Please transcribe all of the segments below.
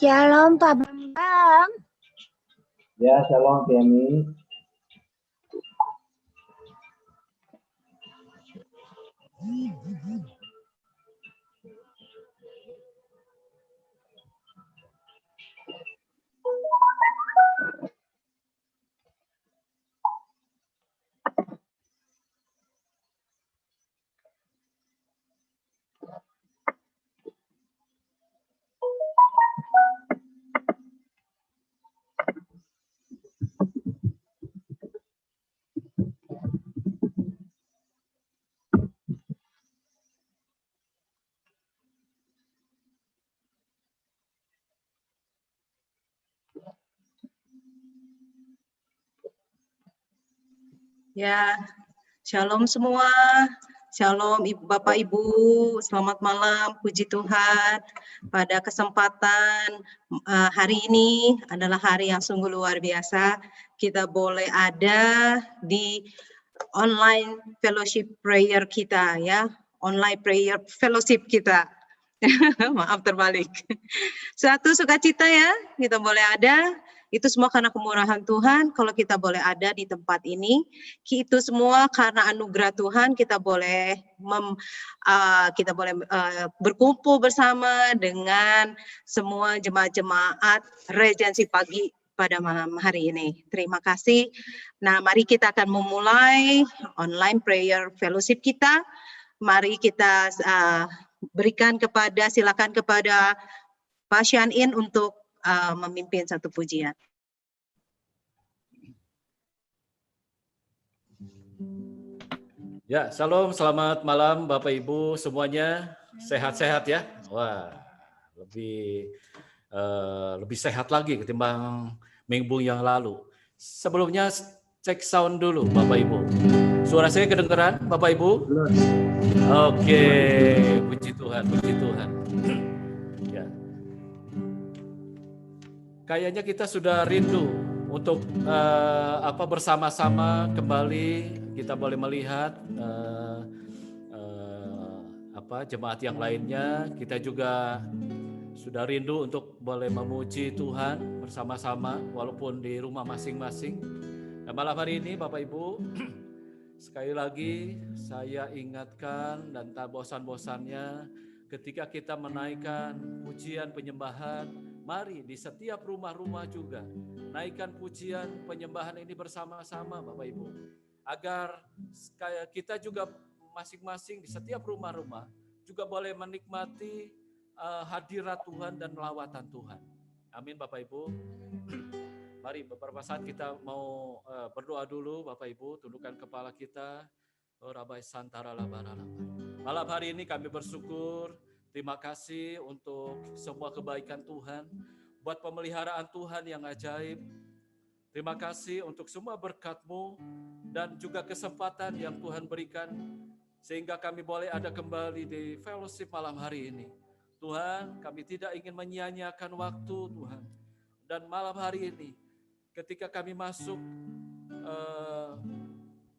Shalom Pak Bambang. Ya, shalom Tiami. Ya, shalom semua. Shalom Bapak Ibu, selamat malam, puji Tuhan. Pada kesempatan hari ini adalah hari yang sungguh luar biasa. Kita boleh ada di online fellowship prayer kita ya, online prayer fellowship kita. Maaf terbalik. Suatu sukacita ya, kita boleh ada. Itu semua karena kemurahan Tuhan. Kalau kita boleh ada di tempat ini, itu semua karena anugerah Tuhan. Kita boleh berkumpul bersama dengan semua jemaat-jemaat Regensi Pagi pada malam hari ini. Terima kasih. Nah, mari kita akan memulai online prayer fellowship kita. Mari kita silakan kepada Pak Syanin untuk memimpin satu pujian. Ya, shalom, selamat malam Bapak Ibu semuanya, sehat-sehat ya. Wah, lebih sehat lagi ketimbang minggu yang lalu. Sebelumnya cek sound dulu Bapak Ibu. Suara saya kedengeran Bapak Ibu? Oke, puji Tuhan, puji Tuhan. Ya. Kayaknya kita sudah rindu untuk bersama-sama kembali kita boleh melihat jemaat yang lainnya. Kita juga sudah rindu untuk boleh memuji Tuhan bersama-sama walaupun di rumah masing-masing. Nah, malam hari ini Bapak Ibu, sekali lagi saya ingatkan dan tak bosan-bosannya ketika kita menaikkan pujian penyembahan, mari di setiap rumah-rumah juga naikkan pujian penyembahan ini bersama-sama Bapak Ibu. Agar kita juga masing-masing di setiap rumah-rumah juga boleh menikmati hadirat Tuhan dan lawatan Tuhan. Amin Bapak Ibu. Mari beberapa saat kita mau berdoa dulu Bapak Ibu, tundukkan kepala kita. Rabai Santara Labarala. Malam hari ini kami bersyukur, terima kasih untuk semua kebaikan Tuhan, buat pemeliharaan Tuhan yang ajaib. Terima kasih untuk semua berkat-Mu dan juga kesempatan yang Tuhan berikan sehingga kami boleh ada kembali di fellowship malam hari ini. Tuhan, kami tidak ingin menyia-nyiakan waktu Tuhan. Dan malam hari ini ketika kami masuk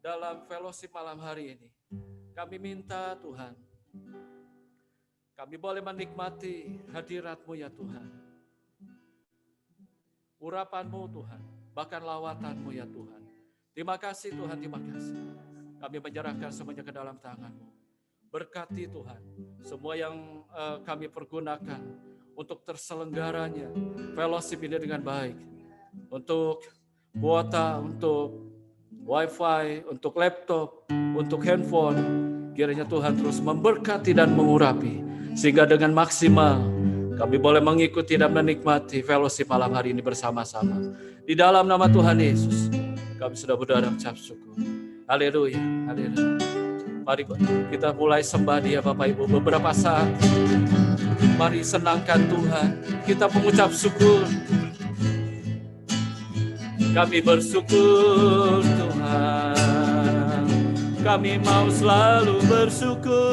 dalam fellowship malam hari ini, kami minta Tuhan, kami boleh menikmati hadirat-Mu ya Tuhan. Urapan-Mu Tuhan, bahkan lawatan-Mu ya Tuhan. Terima kasih Tuhan, terima kasih. Kami menyerahkan semuanya ke dalam tangan-Mu. Berkati Tuhan, semua yang kami pergunakan untuk terselenggaranya fellowship ini dengan baik. Untuk kuota, untuk wifi, untuk laptop, untuk handphone, kiranya Tuhan terus memberkati dan mengurapi, sehingga dengan maksimal kami boleh mengikuti dan menikmati fellowship malam hari ini bersama-sama. Di dalam nama Tuhan Yesus, kami sudah berdoa dan mengucap syukur. Haleluya, haleluya. Mari kita mulai sembah Dia Bapak Ibu beberapa saat. Mari senangkan Tuhan, kita mengucap syukur. Kami bersyukur Tuhan, kami mau selalu bersyukur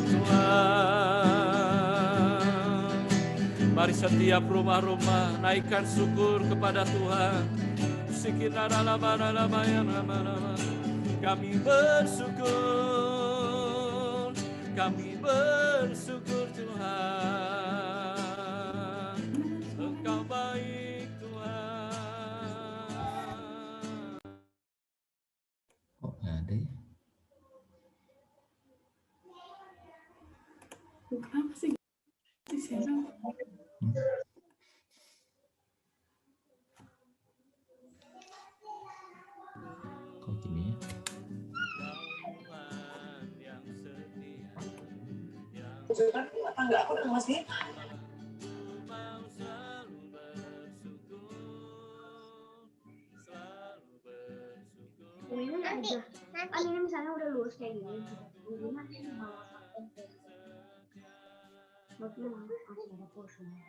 Tuhan. Mari setiap rumah-rumah naikkan syukur kepada Tuhan. Kami bersyukur Tuhan. Kenapa sih? Kok gini ya? Enggak, aku udah masih. Ini aja. Kan ini misalnya udah lulus kayak gini. Ini masih bawa sampai. Masih ada porsinya.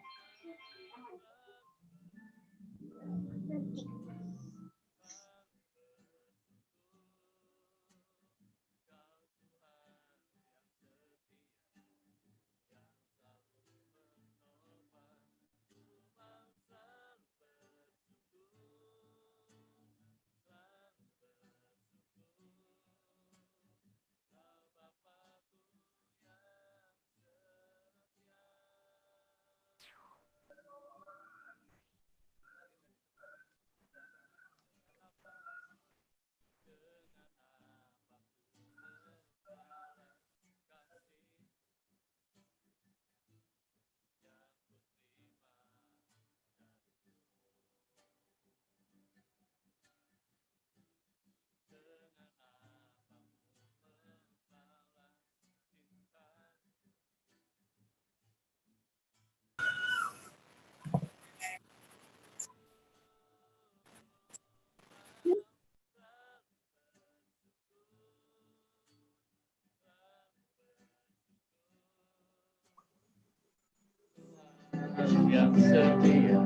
Yang setia,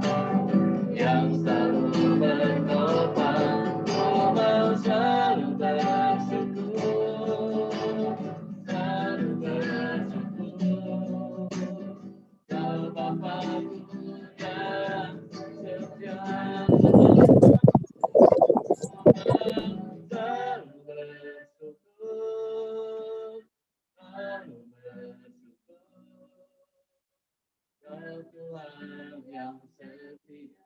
yang selalu menopang, ku mau selalu bersyukur, selalu bersyukur. Kau Bapakku yang setia, selalu bersyukur, selalu bersyukur. Kau Tuhan yang setia,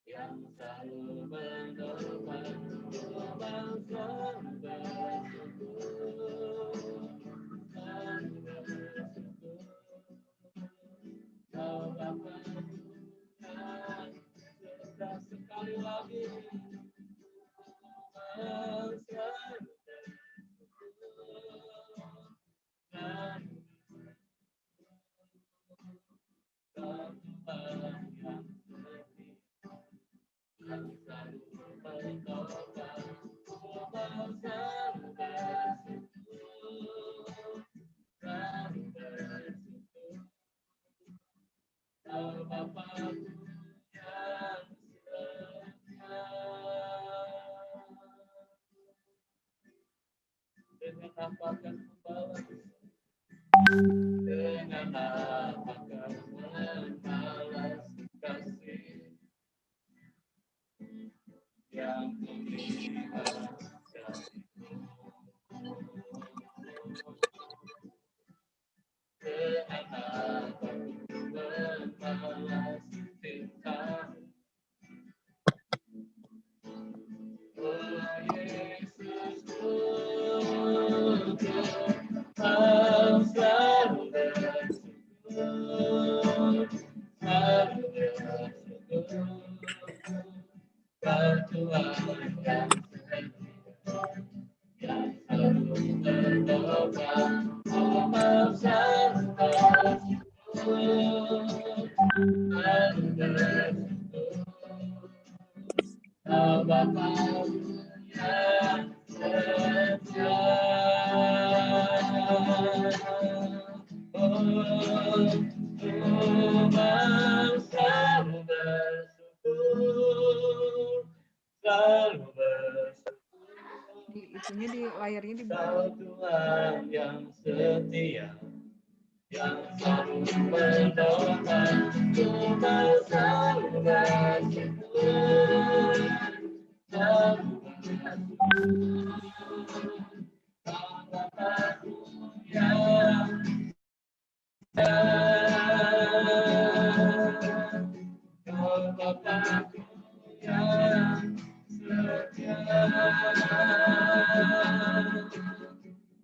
yang selalu menopang, ku mau selalu bersyukur, selalu bersyukur. Kau Bapakku yang setia, sekali lagi mau selalu bersyukur, selalu Kau Tuhan yang setia, yang selalu menopang, ku mau selalu bersyukur, selalu bersyukur. Kau Bapakku yang setia. Dengan apakah ku balas? Dengan apakah membalas kasih yang ku lihat darimu? Dengan apa ku membalas cintamu? Oh Yesusku, Kau selalu bersyukur, selalu bersyukur. Kau Tuhan yang setia, yang selalu menopang, ku mau selalu bersyukur, selalu bersyukur. Kau Bapakku yang setia. Oh, ku mau selalu bersyukur, selalu bersyukur. Itunya di layarnya di Kau Tuhan yang setia, yang selalu menopang, ku mau selalu bersyukur, selalu bersyukur. Kau Bapakku yang Kau Bapakku yang setia,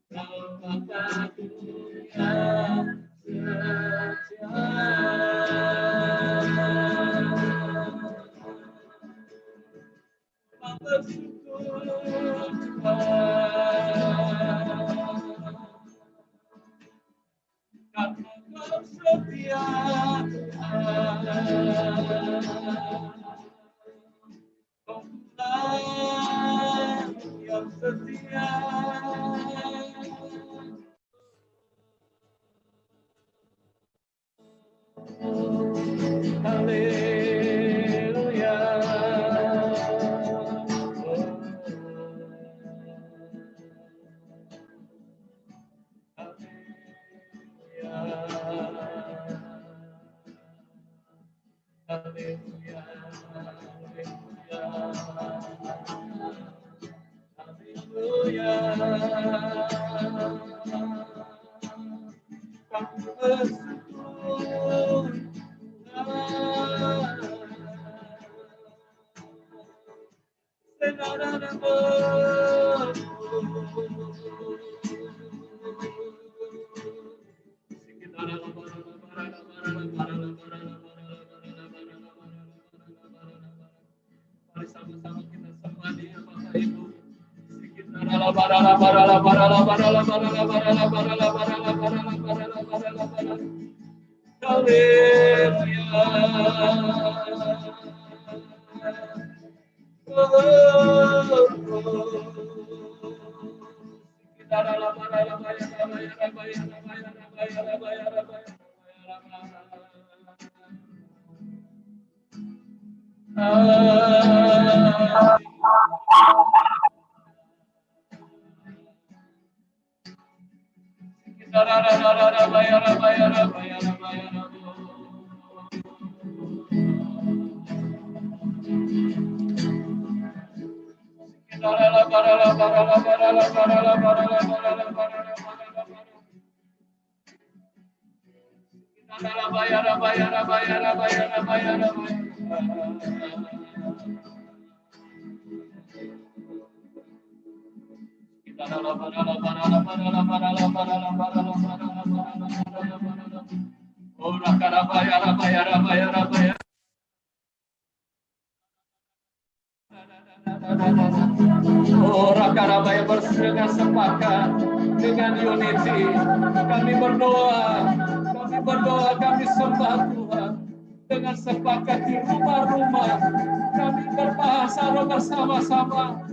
Kau Bapakku yang setia. Tuhan yang setia. Haleluya. Haleluya. Haleluya. Kami bersyukur. Mari sama-sama kita sembah Dia, Bapak Ibu. Rakarabaya bersedia sepakat dengan unity. Kami berdoa, kami sembah Tuhan dengan sepakat di rumah-rumah. Kami berbahasa roh bersama-sama.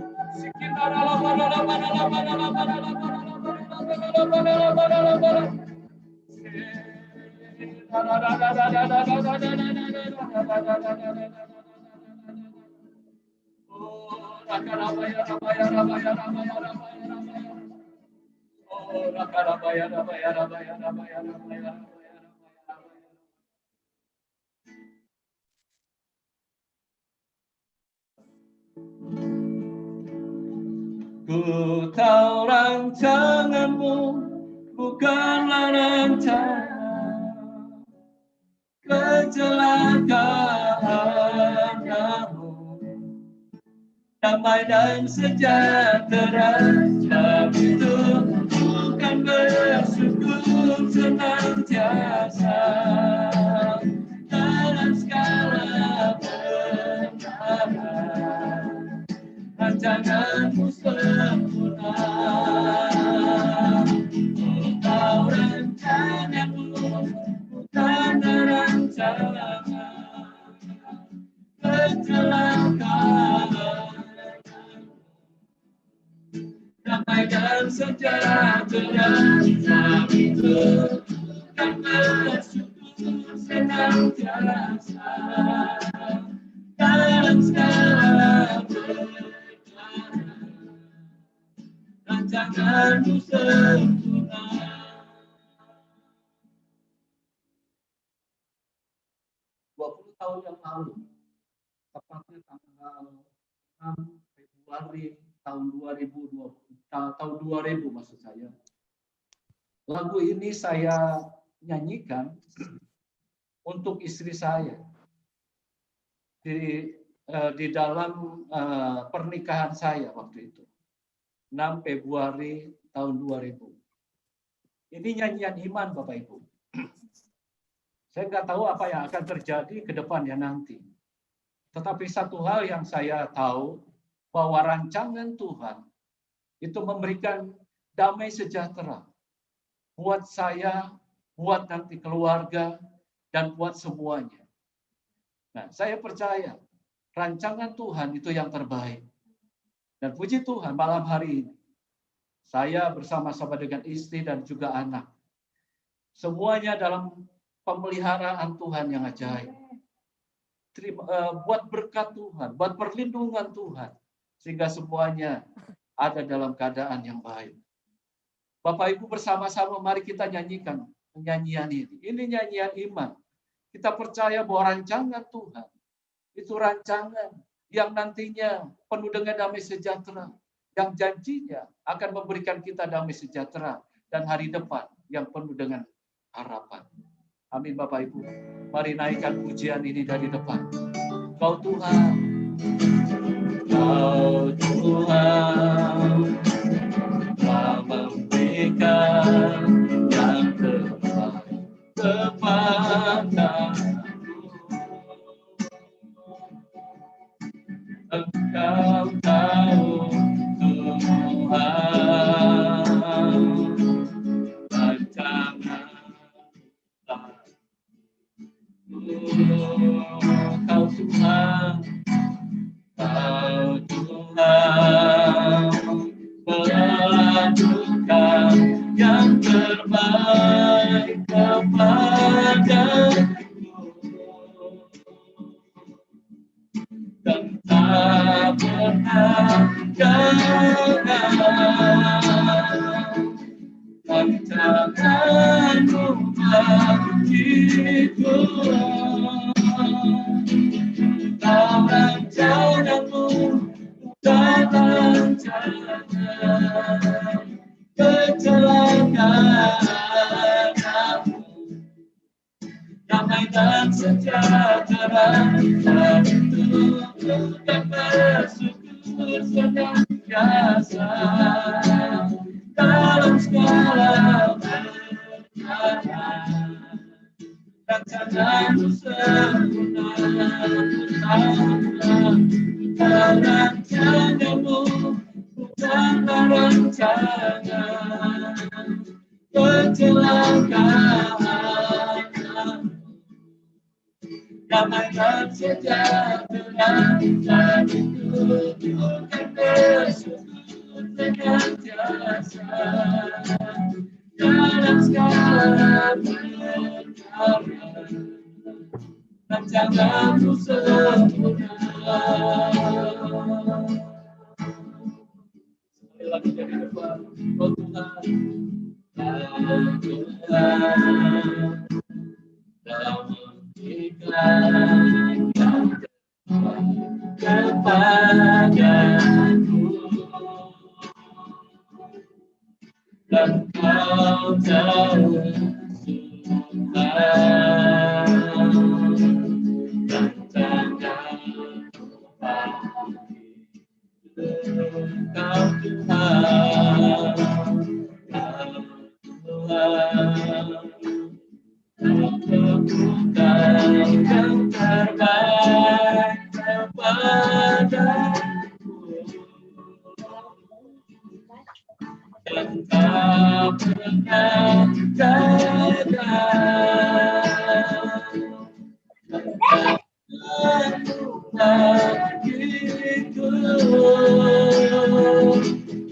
Ku tahu rancanganmu bukanlah rancangan kecelakaan, namun damai dan sejahtera. Sebab itu bukan bersyukur senantiasa dalam segala perkara. Rancanganmu sempurna. Engkau rancanganmu bukan rancangan kecelakaan, damai dan sejahtera. Sebab itu bukan bersyukur senantiasa dalam segala rancanganmu sempurna. Tahun yang lalu, tepatnya tanggal 6 Februari tahun 2000 maksud saya. Lagu ini saya nyanyikan untuk istri saya di dalam pernikahan saya waktu itu. 6 Februari tahun 2000. Ini nyanyian iman, Bapak Ibu. Saya nggak tahu apa yang akan terjadi ke depannya nanti. Tetapi satu hal yang saya tahu, bahwa rancangan Tuhan itu memberikan damai sejahtera buat saya buat nanti keluarga, dan buat semuanya. Nah, saya percaya rancangan Tuhan itu yang terbaik. Dan puji Tuhan malam hari ini, saya bersama-sama dengan istri dan juga anak, semuanya dalam pemeliharaan Tuhan yang ajaib. Buat berkat Tuhan, buat perlindungan Tuhan, sehingga semuanya ada dalam keadaan yang baik. Bapak Ibu bersama-sama mari kita nyanyikan nyanyian ini. Ini nyanyian iman. Kita percaya bahwa rancangan Tuhan itu rancangan yang nantinya penuh dengan damai sejahtera, yang janjinya akan memberikan kita damai sejahtera dan hari depan yang penuh dengan harapan. Amin Bapak Ibu. Mari naikkan pujian ini dari depan. Kau Tuhan, Kau Tuhan, telah memberikan yang terbaik kepadaku. Engkau tahu Tuhan, rancangan Kau Tuhan, Kau Tuhan, melakukan yang terbaik kepadaku. Dan tak pernah gagal rancangan-Mu bagiku. Dalam rancangan-Mu bukan rancangan kecelakaan aku. Damai dan sejahtera itu dan bersyukur senantiasa dalam segala perkara. Rancangan-Mu sempurna, rancangan-Mu bukanlah rancangan kecelakaan. Damai dan sejahtera dan itu bukan bersyukur senantiasa dalam segala perkara. Rancangan-Mu sempurna. Sekali lagi dari depan, oh Tuhan, oh Tuhan, dalam iklan yang kepadaku, dan Kau tahu Tuhan, rancangan Kau Tuhan, lakukan yang terbaik kepadaku. Dan tak pernah gagal bagiku.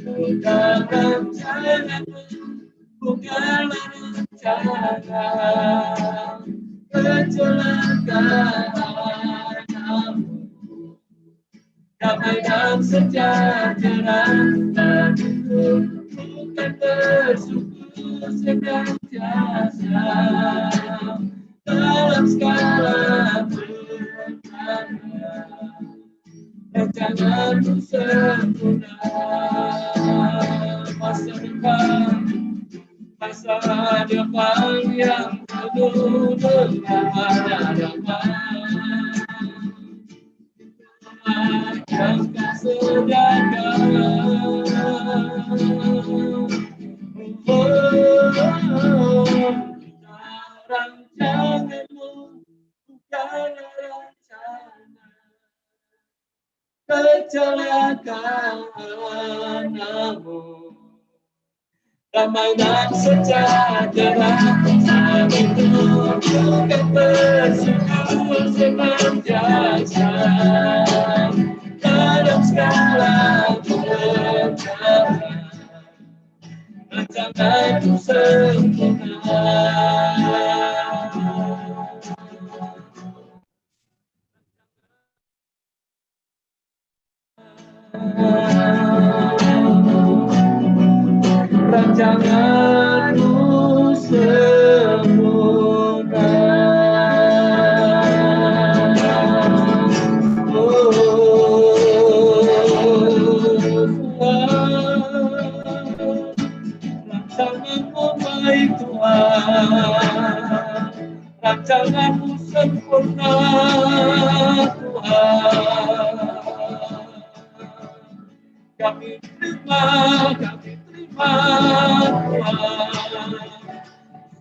Bukan rancangan-Mu, bukanlah rancangan kecelakaan aku. Damai dan sejahtera dan itu bukan bersyukur senantiasa dalam segala perkara. Rancangan-Mu sempurna. Masa depan yang penuh dengan harapan, yang Kau sediakan. Rancangan-Mu bukanlah rancangan kecelakaan, namun damai dan sejahtera, kami tunjukkan bersyukur senantiasa dalam segala perkara. Rancanganmu sempurna. Rancanganmu sempurna. Oh, rancanganmu baik Tuhan, rancanganmu sempurna Tuhan. Kami terima Tuhan,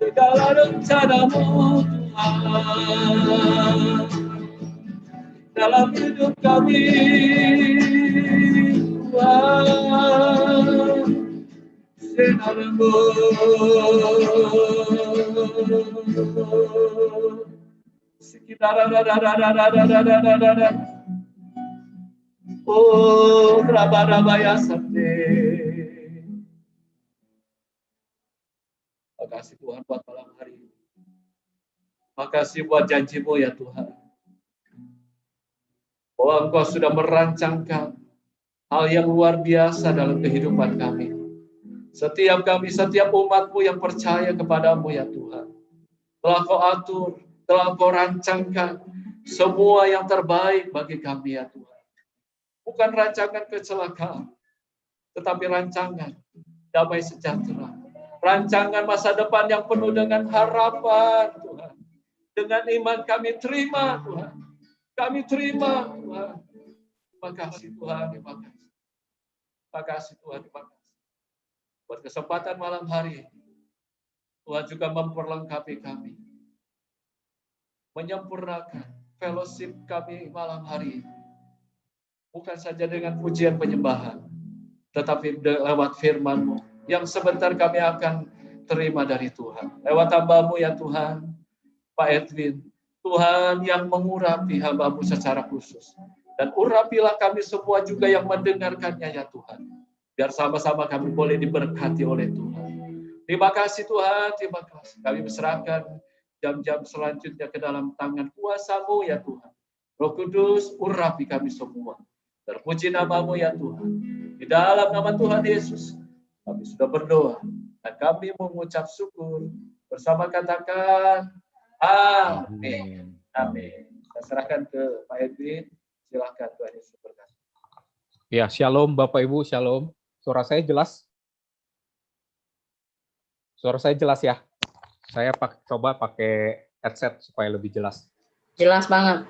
segala rencanamu Tuhan, dalam hidup kami Tuhan, sinarmu. Oh, Rabaya Sate. Makasih Tuhan buat malam hari ini. Makasih buat janji-Mu ya Tuhan. Bahwa Engkau sudah merancangkan hal yang luar biasa dalam kehidupan kami. Setiap kami, setiap umat-Mu yang percaya kepadamu ya Tuhan. Telah Kau atur, telah Kau rancangkan semua yang terbaik bagi kami ya Tuhan. Bukan rancangan kecelakaan, tetapi rancangan damai sejahtera. Rancangan masa depan yang penuh dengan harapan Tuhan. Dengan iman kami terima Tuhan. Kami terima Tuhan. Terima kasih Tuhan, terima kasih. Terima kasih Tuhan, terima kasih. Buat kesempatan malam hari ini, Tuhan juga memperlengkapi kami. Menyempurnakan fellowship kami malam hari ini. Bukan saja dengan pujian penyembahan, tetapi lewat firman-Mu yang sebentar kami akan terima dari Tuhan. Lewat hamba-Mu ya Tuhan, Pak Edwin, Tuhan yang mengurapi hamba-Mu secara khusus. Dan urapilah kami semua juga yang mendengarkannya ya Tuhan. Biar sama-sama kami boleh diberkati oleh Tuhan. Terima kasih Tuhan, terima kasih. Kami berserahkan jam-jam selanjutnya ke dalam tangan kuasa-Mu ya Tuhan. Roh Kudus, urapi kami semua. Terpuji nama-Mu ya Tuhan. Di dalam nama Tuhan Yesus, kami sudah berdoa. Dan kami mengucap syukur. Bersama katakan, amin. Amin. Saya serahkan ke Pak Edwin. Silakan Tuhan Yesus berkati. Ya, shalom Bapak Ibu, shalom. Suara saya jelas? Suara saya jelas ya? Saya coba pakai headset supaya lebih jelas. Jelas banget.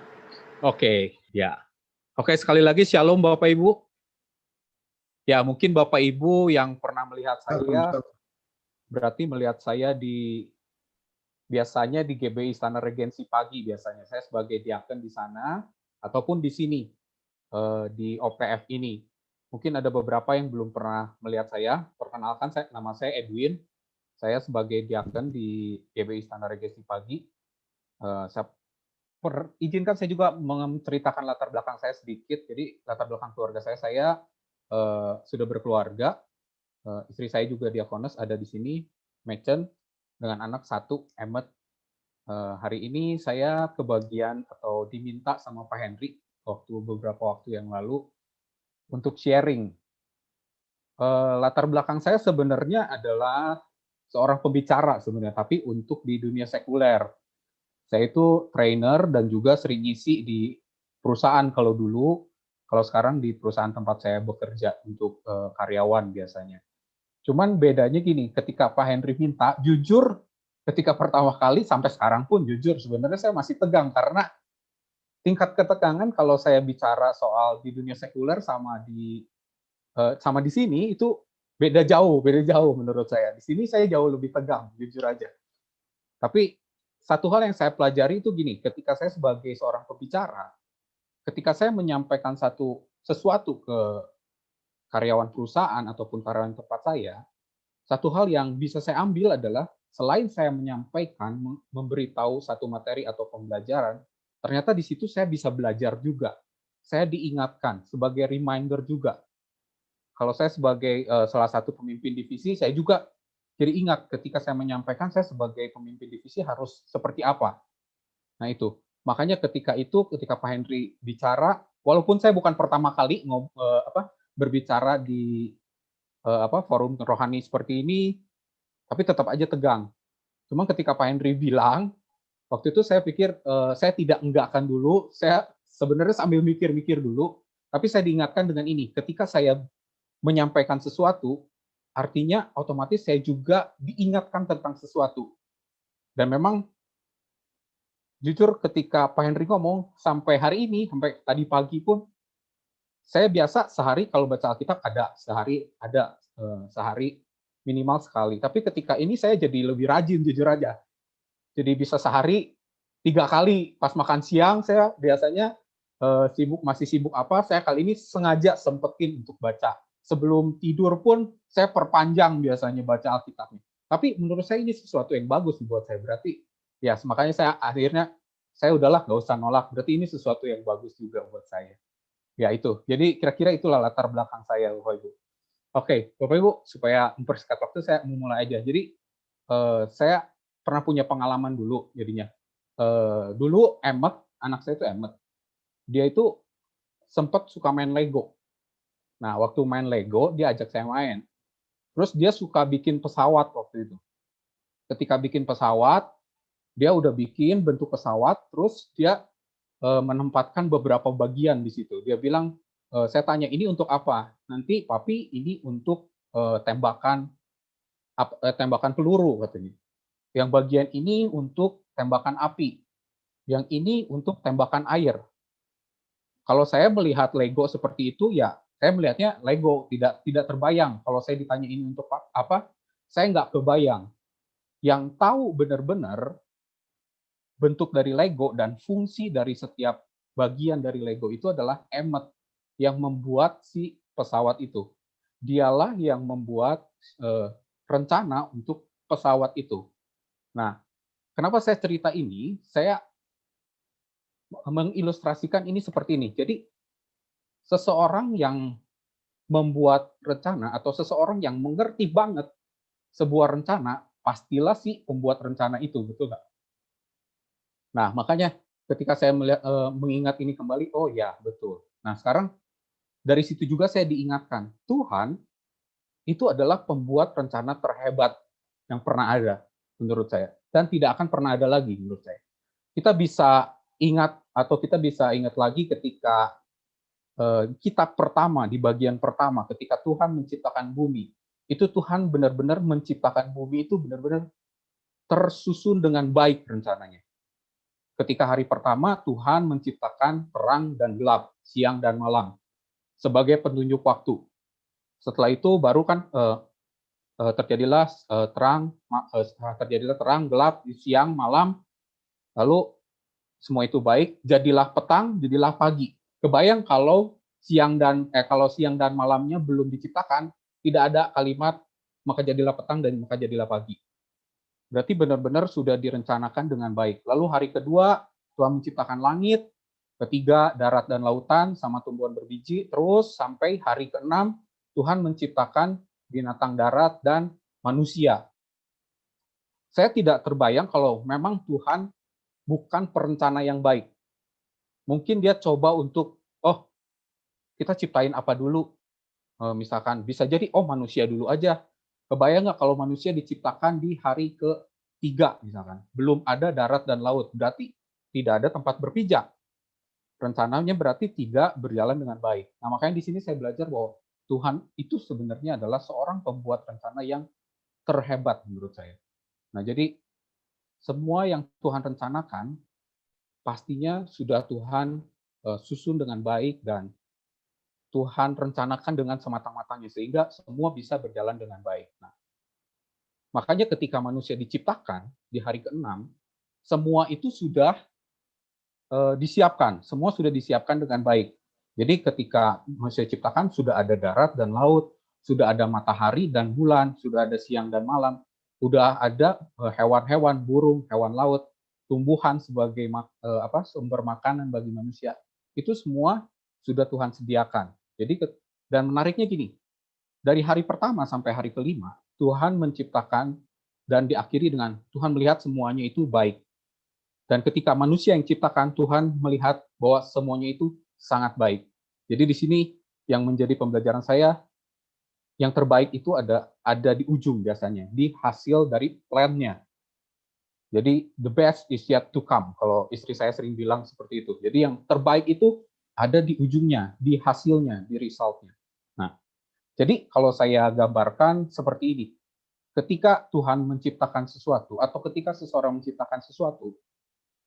Oke, ya. Oke, sekali lagi shalom Bapak Ibu. Ya, mungkin Bapak Ibu yang pernah melihat saya, berarti melihat saya biasanya di GBI Istana Regensi pagi biasanya. Saya sebagai diaken di sana, ataupun di sini, di OPF ini. Mungkin ada beberapa yang belum pernah melihat saya. Perkenalkan, nama saya Edwin. Saya sebagai diaken di GBI Istana Regensi pagi. Izinkan saya juga menceritakan latar belakang saya sedikit. Jadi latar belakang keluarga saya sudah berkeluarga. Istri saya juga diakones, ada di sini, Machen, dengan anak satu, Emmet. Hari ini saya kebagian atau diminta sama Pak Henry beberapa waktu yang lalu untuk sharing. Latar belakang saya sebenarnya adalah seorang pembicara sebenarnya, tapi untuk di dunia sekuler. Saya itu trainer dan juga sering ngisi di perusahaan kalau dulu, kalau sekarang di perusahaan tempat saya bekerja untuk karyawan biasanya. Cuman bedanya gini, ketika Pak Henry minta, jujur ketika pertama kali sampai sekarang pun jujur sebenarnya saya masih tegang karena tingkat ketegangan kalau saya bicara soal di dunia sekuler sama di sini itu beda jauh menurut saya. Di sini saya jauh lebih tegang, jujur aja. Tapi satu hal yang saya pelajari itu gini, ketika saya sebagai seorang pembicara, ketika saya menyampaikan sesuatu ke karyawan perusahaan ataupun karyawan tempat saya satu hal yang bisa saya ambil adalah selain saya menyampaikan, memberitahu satu materi atau pembelajaran, ternyata di situ saya bisa belajar juga. Saya diingatkan sebagai reminder juga. Kalau saya sebagai salah satu pemimpin divisi, saya juga jadi ingat ketika saya menyampaikan saya sebagai pemimpin divisi harus seperti apa. Nah itu, makanya ketika Pak Henry bicara, walaupun saya bukan pertama kali berbicara di forum rohani seperti ini, tapi tetap aja tegang. Cuma ketika Pak Henry bilang, waktu itu saya pikir saya tidak enggakkan dulu, saya sebenarnya sambil mikir-mikir dulu, tapi saya diingatkan dengan ini, ketika saya menyampaikan sesuatu, artinya otomatis saya juga diingatkan tentang sesuatu. Dan memang jujur ketika Pak Henry ngomong sampai hari ini, sampai tadi pagi pun, saya biasa sehari kalau baca Alkitab sehari minimal sekali. Tapi ketika ini saya jadi lebih rajin jujur aja. Jadi bisa sehari 3 kali. Pas makan siang saya biasanya masih sibuk apa, saya kali ini sengaja sempetin untuk baca. Sebelum tidur pun saya perpanjang biasanya baca Alkitabnya. Tapi menurut saya ini sesuatu yang bagus buat saya. Berarti ya makanya saya udahlah nggak usah nolak. Berarti ini sesuatu yang bagus juga buat saya. Ya itu. Jadi kira-kira itulah latar belakang saya, Bapak Ibu. Oke, Bapak Ibu, supaya mempersingkat waktu saya mulai aja. Jadi saya pernah punya pengalaman dulu jadinya. Dulu anak saya itu Emmet. Dia itu sempat suka main Lego. Nah, waktu main Lego, dia ajak saya main. Terus dia suka bikin pesawat waktu itu. Ketika bikin pesawat, dia udah bikin bentuk pesawat, terus dia menempatkan beberapa bagian di situ. Dia bilang, saya tanya, ini untuk apa? Nanti papi ini untuk tembakan peluru katanya. Yang bagian ini untuk tembakan api. Yang ini untuk tembakan air. Kalau saya melihat Lego seperti itu, ya saya melihatnya Lego, tidak terbayang. Kalau saya ditanya ini untuk apa, saya nggak kebayang. Yang tahu benar-benar bentuk dari Lego dan fungsi dari setiap bagian dari Lego itu adalah Emmet yang membuat si pesawat itu. Dialah yang membuat rencana untuk pesawat itu. Nah, kenapa saya cerita ini? Saya mengilustrasikan ini seperti ini. Jadi, seseorang yang membuat rencana atau seseorang yang mengerti banget sebuah rencana, pastilah si pembuat rencana itu, betul nggak? Nah, makanya ketika saya mengingat ini kembali, oh ya, betul. Nah, sekarang dari situ juga saya diingatkan, Tuhan itu adalah pembuat rencana terhebat yang pernah ada, menurut saya. Dan tidak akan pernah ada lagi, menurut saya. Kita bisa ingat, atau kita bisa ingat lagi ketika kitab pertama, di bagian pertama, ketika Tuhan menciptakan bumi. Itu Tuhan benar-benar menciptakan bumi itu benar-benar tersusun dengan baik rencananya. Ketika hari pertama, Tuhan menciptakan terang dan gelap, siang dan malam, sebagai penunjuk waktu. Setelah itu baru kan terjadilah terang, gelap, siang, malam, lalu semua itu baik, jadilah petang, jadilah pagi. Kebayang kalau siang dan malamnya belum diciptakan, tidak ada kalimat maka jadilah petang dan maka jadilah pagi. Berarti benar-benar sudah direncanakan dengan baik. Lalu hari kedua, Tuhan menciptakan langit. Ketiga, darat dan lautan sama tumbuhan berbiji. Terus sampai hari ke-6, Tuhan menciptakan binatang darat dan manusia. Saya tidak terbayang kalau memang Tuhan bukan perencana yang baik. Mungkin dia coba untuk, kita ciptain apa dulu? Misalkan bisa jadi, manusia dulu aja. Kebayang nggak kalau manusia diciptakan di hari ke-3 misalkan, belum ada darat dan laut, berarti tidak ada tempat berpijak. Rencananya berarti tidak berjalan dengan baik. Nah, makanya di sini saya belajar bahwa Tuhan itu sebenarnya adalah seorang pembuat rencana yang terhebat menurut saya. Nah, jadi semua yang Tuhan rencanakan pastinya sudah Tuhan susun dengan baik dan Tuhan rencanakan dengan sematang-matangnya sehingga semua bisa berjalan dengan baik. Nah, makanya ketika manusia diciptakan di hari ke-6, semua itu sudah disiapkan, semua sudah disiapkan dengan baik. Jadi ketika manusia diciptakan sudah ada darat dan laut, sudah ada matahari dan bulan, sudah ada siang dan malam, sudah ada hewan-hewan, burung, hewan laut, tumbuhan sebagai sumber makanan bagi manusia. Itu semua sudah Tuhan sediakan. Jadi dan menariknya gini, dari hari pertama sampai hari kelima, Tuhan menciptakan dan diakhiri dengan Tuhan melihat semuanya itu baik. Dan ketika manusia yang ciptakan, Tuhan melihat bahwa semuanya itu sangat baik. Jadi di sini yang menjadi pembelajaran saya, yang terbaik itu ada di ujung biasanya, di hasil dari plan-nya. Jadi the best is yet to come. Kalau istri saya sering bilang seperti itu. Jadi yang terbaik itu ada di ujungnya, di hasilnya, di result-nya. Nah, jadi kalau saya gambarkan seperti ini. Ketika Tuhan menciptakan sesuatu atau ketika seseorang menciptakan sesuatu,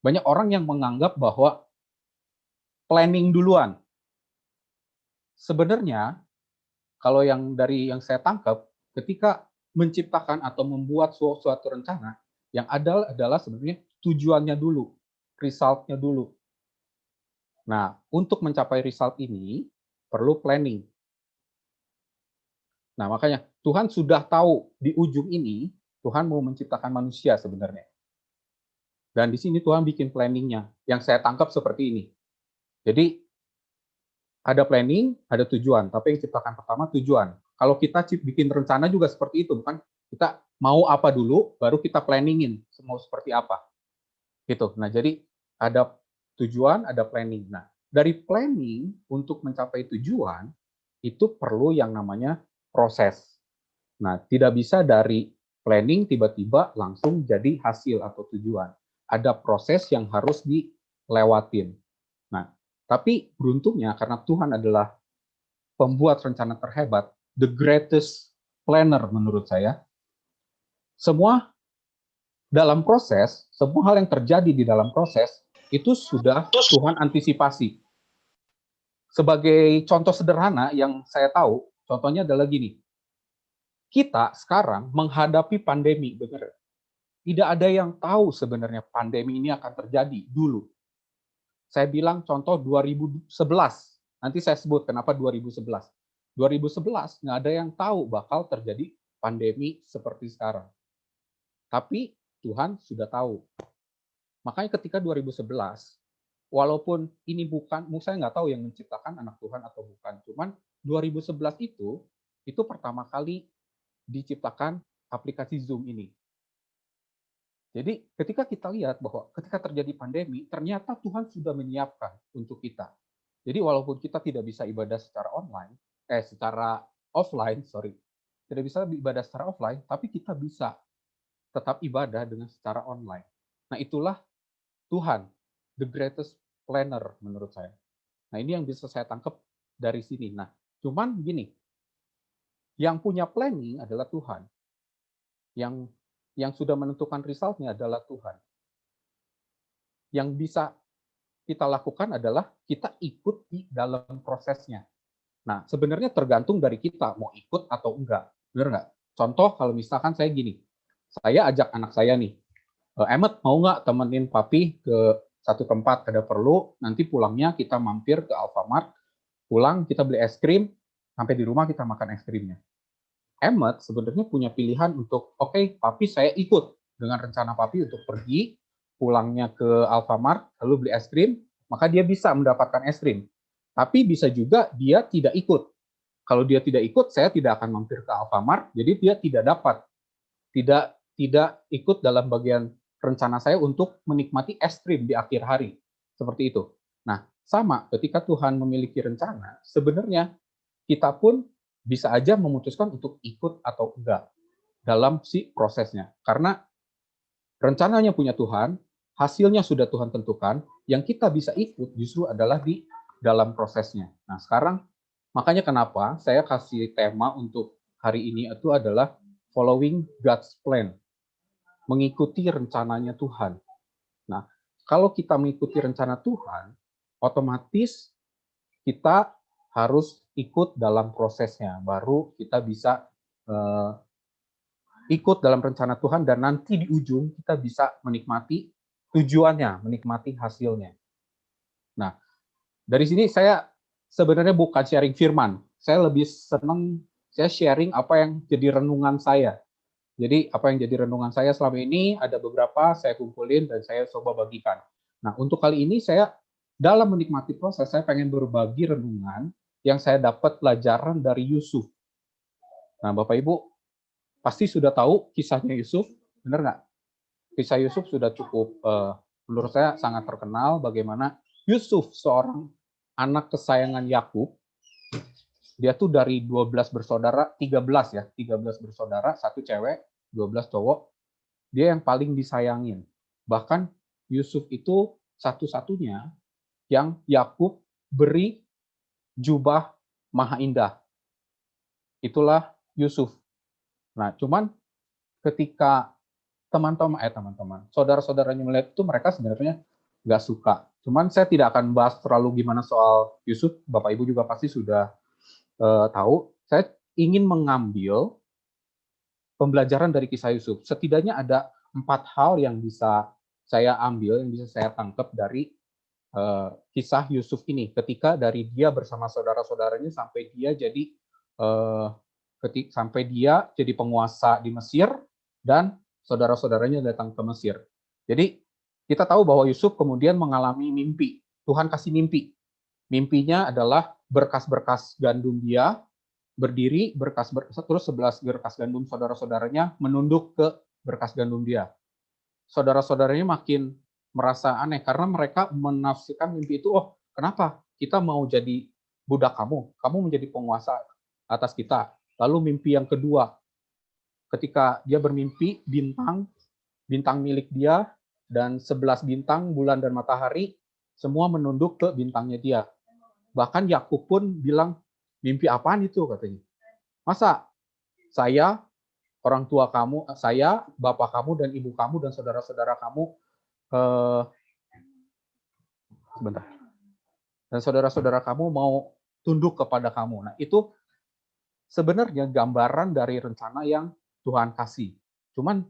banyak orang yang menganggap bahwa planning duluan. Sebenarnya kalau yang dari yang saya tangkap, ketika menciptakan atau membuat suatu rencana, yang ada adalah sebenarnya tujuannya dulu, result-nya dulu. Nah, untuk mencapai result ini, perlu planning. Nah, makanya Tuhan sudah tahu di ujung ini, Tuhan mau menciptakan manusia sebenarnya. Dan di sini Tuhan bikin planning-nya, yang saya tangkap seperti ini. Jadi, ada planning, ada tujuan. Tapi yang ciptakan pertama tujuan. Kalau kita bikin rencana juga seperti itu, bukan? Kita mau apa dulu, baru kita planningin mau seperti apa. Gitu. Nah, jadi ada tujuan, ada planning. Nah, dari planning untuk mencapai tujuan, itu perlu yang namanya proses. Nah, tidak bisa dari planning tiba-tiba langsung jadi hasil atau tujuan. Ada proses yang harus dilewatin. Nah, tapi beruntungnya karena Tuhan adalah pembuat rencana terhebat, the greatest planner menurut saya, semua dalam proses, semua hal yang terjadi di dalam proses, itu sudah Tuhan antisipasi. Sebagai contoh sederhana yang saya tahu, contohnya adalah gini. Kita sekarang menghadapi pandemi, benar. Tidak ada yang tahu sebenarnya pandemi ini akan terjadi dulu. Saya bilang contoh 2011. Nanti saya sebut kenapa 2011. 2011 nggak ada yang tahu bakal terjadi pandemi seperti sekarang. Tapi Tuhan sudah tahu. Makanya ketika 2011, walaupun ini bukan, saya nggak tahu yang menciptakan anak Tuhan atau bukan. Cuman 2011 itu pertama kali diciptakan aplikasi Zoom ini. Jadi ketika kita lihat bahwa ketika terjadi pandemi, ternyata Tuhan sudah menyiapkan untuk kita. Jadi walaupun kita tidak bisa ibadah secara offline, tidak bisa ibadah secara offline, tapi kita bisa tetap ibadah dengan secara online. Nah, itulah Tuhan, the greatest planner menurut saya. Nah, ini yang bisa saya tangkap dari sini. Nah, cuman gini, yang punya planning adalah Tuhan. Yang sudah menentukan result-nya adalah Tuhan. Yang bisa kita lakukan adalah kita ikut di dalam prosesnya. Nah, sebenarnya tergantung dari kita mau ikut atau enggak. Benar nggak? Contoh kalau misalkan saya gini, saya ajak anak saya nih, Emmet mau nggak temenin papi ke satu tempat, ada perlu, nanti pulangnya kita mampir ke Alfamart, pulang kita beli es krim, sampai di rumah kita makan es krimnya. Emmet sebenarnya punya pilihan untuk, oke, papi saya ikut dengan rencana papi untuk pergi, pulangnya ke Alfamart, lalu beli es krim, maka dia bisa mendapatkan es krim. Tapi bisa juga dia tidak ikut. Kalau dia tidak ikut, saya tidak akan mampir ke Alfamart, jadi dia tidak dapat. Tidak ikut dalam bagian rencana saya untuk menikmati es krim di akhir hari. Seperti itu. Nah, sama ketika Tuhan memiliki rencana, sebenarnya kita pun bisa aja memutuskan untuk ikut atau enggak dalam si prosesnya. Karena rencananya punya Tuhan, hasilnya sudah Tuhan tentukan, yang kita bisa ikut justru adalah di dalam prosesnya. Nah, sekarang makanya kenapa saya kasih tema untuk hari ini itu adalah following God's plan. Mengikuti rencananya Tuhan. Nah, kalau kita mengikuti rencana Tuhan, otomatis kita harus ikut dalam prosesnya, baru kita bisa ikut dalam rencana Tuhan, dan nanti di ujung kita bisa menikmati tujuannya, menikmati hasilnya. Nah, dari sini saya sebenarnya bukan sharing firman, saya lebih senang saya sharing apa yang jadi renungan saya. Jadi apa yang jadi renungan saya selama ini ada beberapa saya kumpulin dan saya coba bagikan. Nah, untuk kali ini saya dalam menikmati proses, saya pengen berbagi renungan yang saya dapat pelajaran dari Yusuf. Nah, Bapak Ibu pasti sudah tahu kisahnya Yusuf, benar nggak? Kisah Yusuf sudah cukup, menurut saya sangat terkenal bagaimana Yusuf, seorang anak kesayangan Yakub, dia tuh dari 12 bersaudara, 13 ya, 13 bersaudara, satu cewek, 12 cowok, dia yang paling disayangin. Bahkan Yusuf itu satu-satunya yang Yakub beri jubah maha indah. Itulah Yusuf. Nah, cuman ketika teman-teman, saudara-saudaranya melihat itu, mereka sebenarnya nggak suka. Cuman saya tidak akan bahas terlalu gimana soal Yusuf, Bapak Ibu juga pasti sudah tahu. Saya ingin mengambil pembelajaran dari kisah Yusuf. Setidaknya ada 4 hal yang bisa saya ambil, yang bisa saya tangkap dari kisah Yusuf ini. Ketika dari dia bersama saudara-saudaranya sampai dia jadi penguasa di Mesir dan saudara-saudaranya datang ke Mesir. Jadi kita tahu bahwa Yusuf kemudian mengalami mimpi. Tuhan kasih mimpi. Mimpinya adalah berkas-berkas gandum dia berdiri, terus 11 berkas gandum saudara-saudaranya menunduk ke berkas gandum dia. Saudara-saudaranya makin merasa aneh karena mereka menafsirkan mimpi itu, oh kenapa kita mau jadi budak kamu menjadi penguasa atas kita. Lalu mimpi yang kedua, ketika dia bermimpi bintang milik dia dan 11 bintang, bulan dan matahari semua menunduk ke bintangnya dia. Bahkan Yakub pun bilang, mimpi apaan itu katanya. Masa saya, orang tua kamu, saya, bapak kamu dan ibu kamu dan saudara-saudara kamu sebentar. Dan saudara-saudara kamu mau tunduk kepada kamu. Nah, itu sebenarnya gambaran dari rencana yang Tuhan kasih. Cuman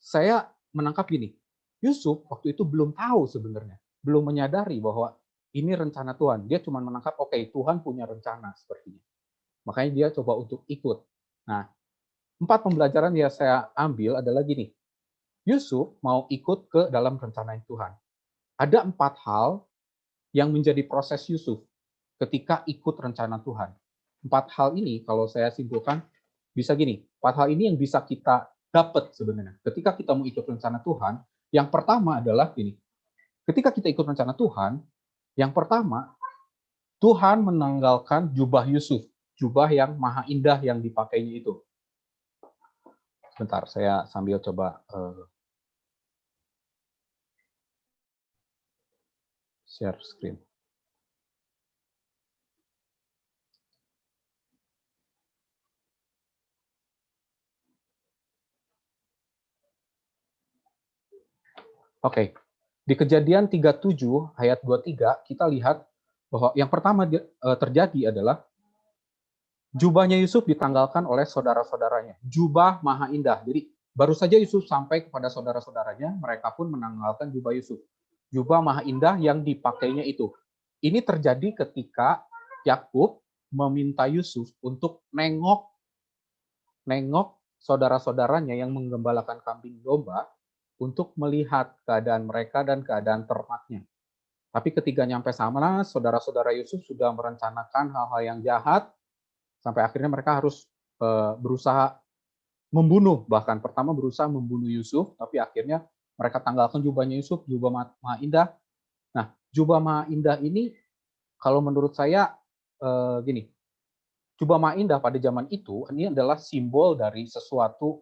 saya menangkap gini, Yusuf waktu itu belum tahu sebenarnya, belum menyadari bahwa ini rencana Tuhan. Dia cuma menangkap, oke, Tuhan punya rencana sepertinya. Makanya dia coba untuk ikut. Nah, 4 pembelajaran yang saya ambil adalah gini, Yusuf mau ikut ke dalam rencana Tuhan. Ada 4 hal yang menjadi proses Yusuf ketika ikut rencana Tuhan. 4 hal ini kalau saya simpulkan bisa gini, 4 hal ini yang bisa kita dapat sebenarnya. Ketika kita mau ikut rencana Tuhan, yang pertama adalah gini, ketika kita ikut rencana Tuhan, yang pertama, Tuhan menanggalkan jubah Yusuf, jubah yang maha indah yang dipakainya itu. Bentar, saya sambil coba share screen. Oke, di Kejadian 37 ayat 23 kita lihat bahwa yang pertama terjadi adalah jubahnya Yusuf ditanggalkan oleh saudara-saudaranya. Jubah maha indah. Jadi baru saja Yusuf sampai kepada saudara-saudaranya, mereka pun menanggalkan jubah Yusuf. Jubah maha indah yang dipakainya itu. Ini terjadi ketika Yakub meminta Yusuf untuk nengok saudara-saudaranya yang menggembalakan kambing domba untuk melihat keadaan mereka dan keadaan ternaknya. Tapi ketika nyampe sana, saudara-saudara Yusuf sudah merencanakan hal-hal yang jahat, sampai akhirnya mereka harus berusaha membunuh, bahkan pertama berusaha membunuh Yusuf, tapi akhirnya mereka tanggalkan jubahnya Yusuf, jubah maha indah. Nah, jubah maha indah ini, kalau menurut saya gini, jubah maha indah pada zaman itu, ini adalah simbol dari sesuatu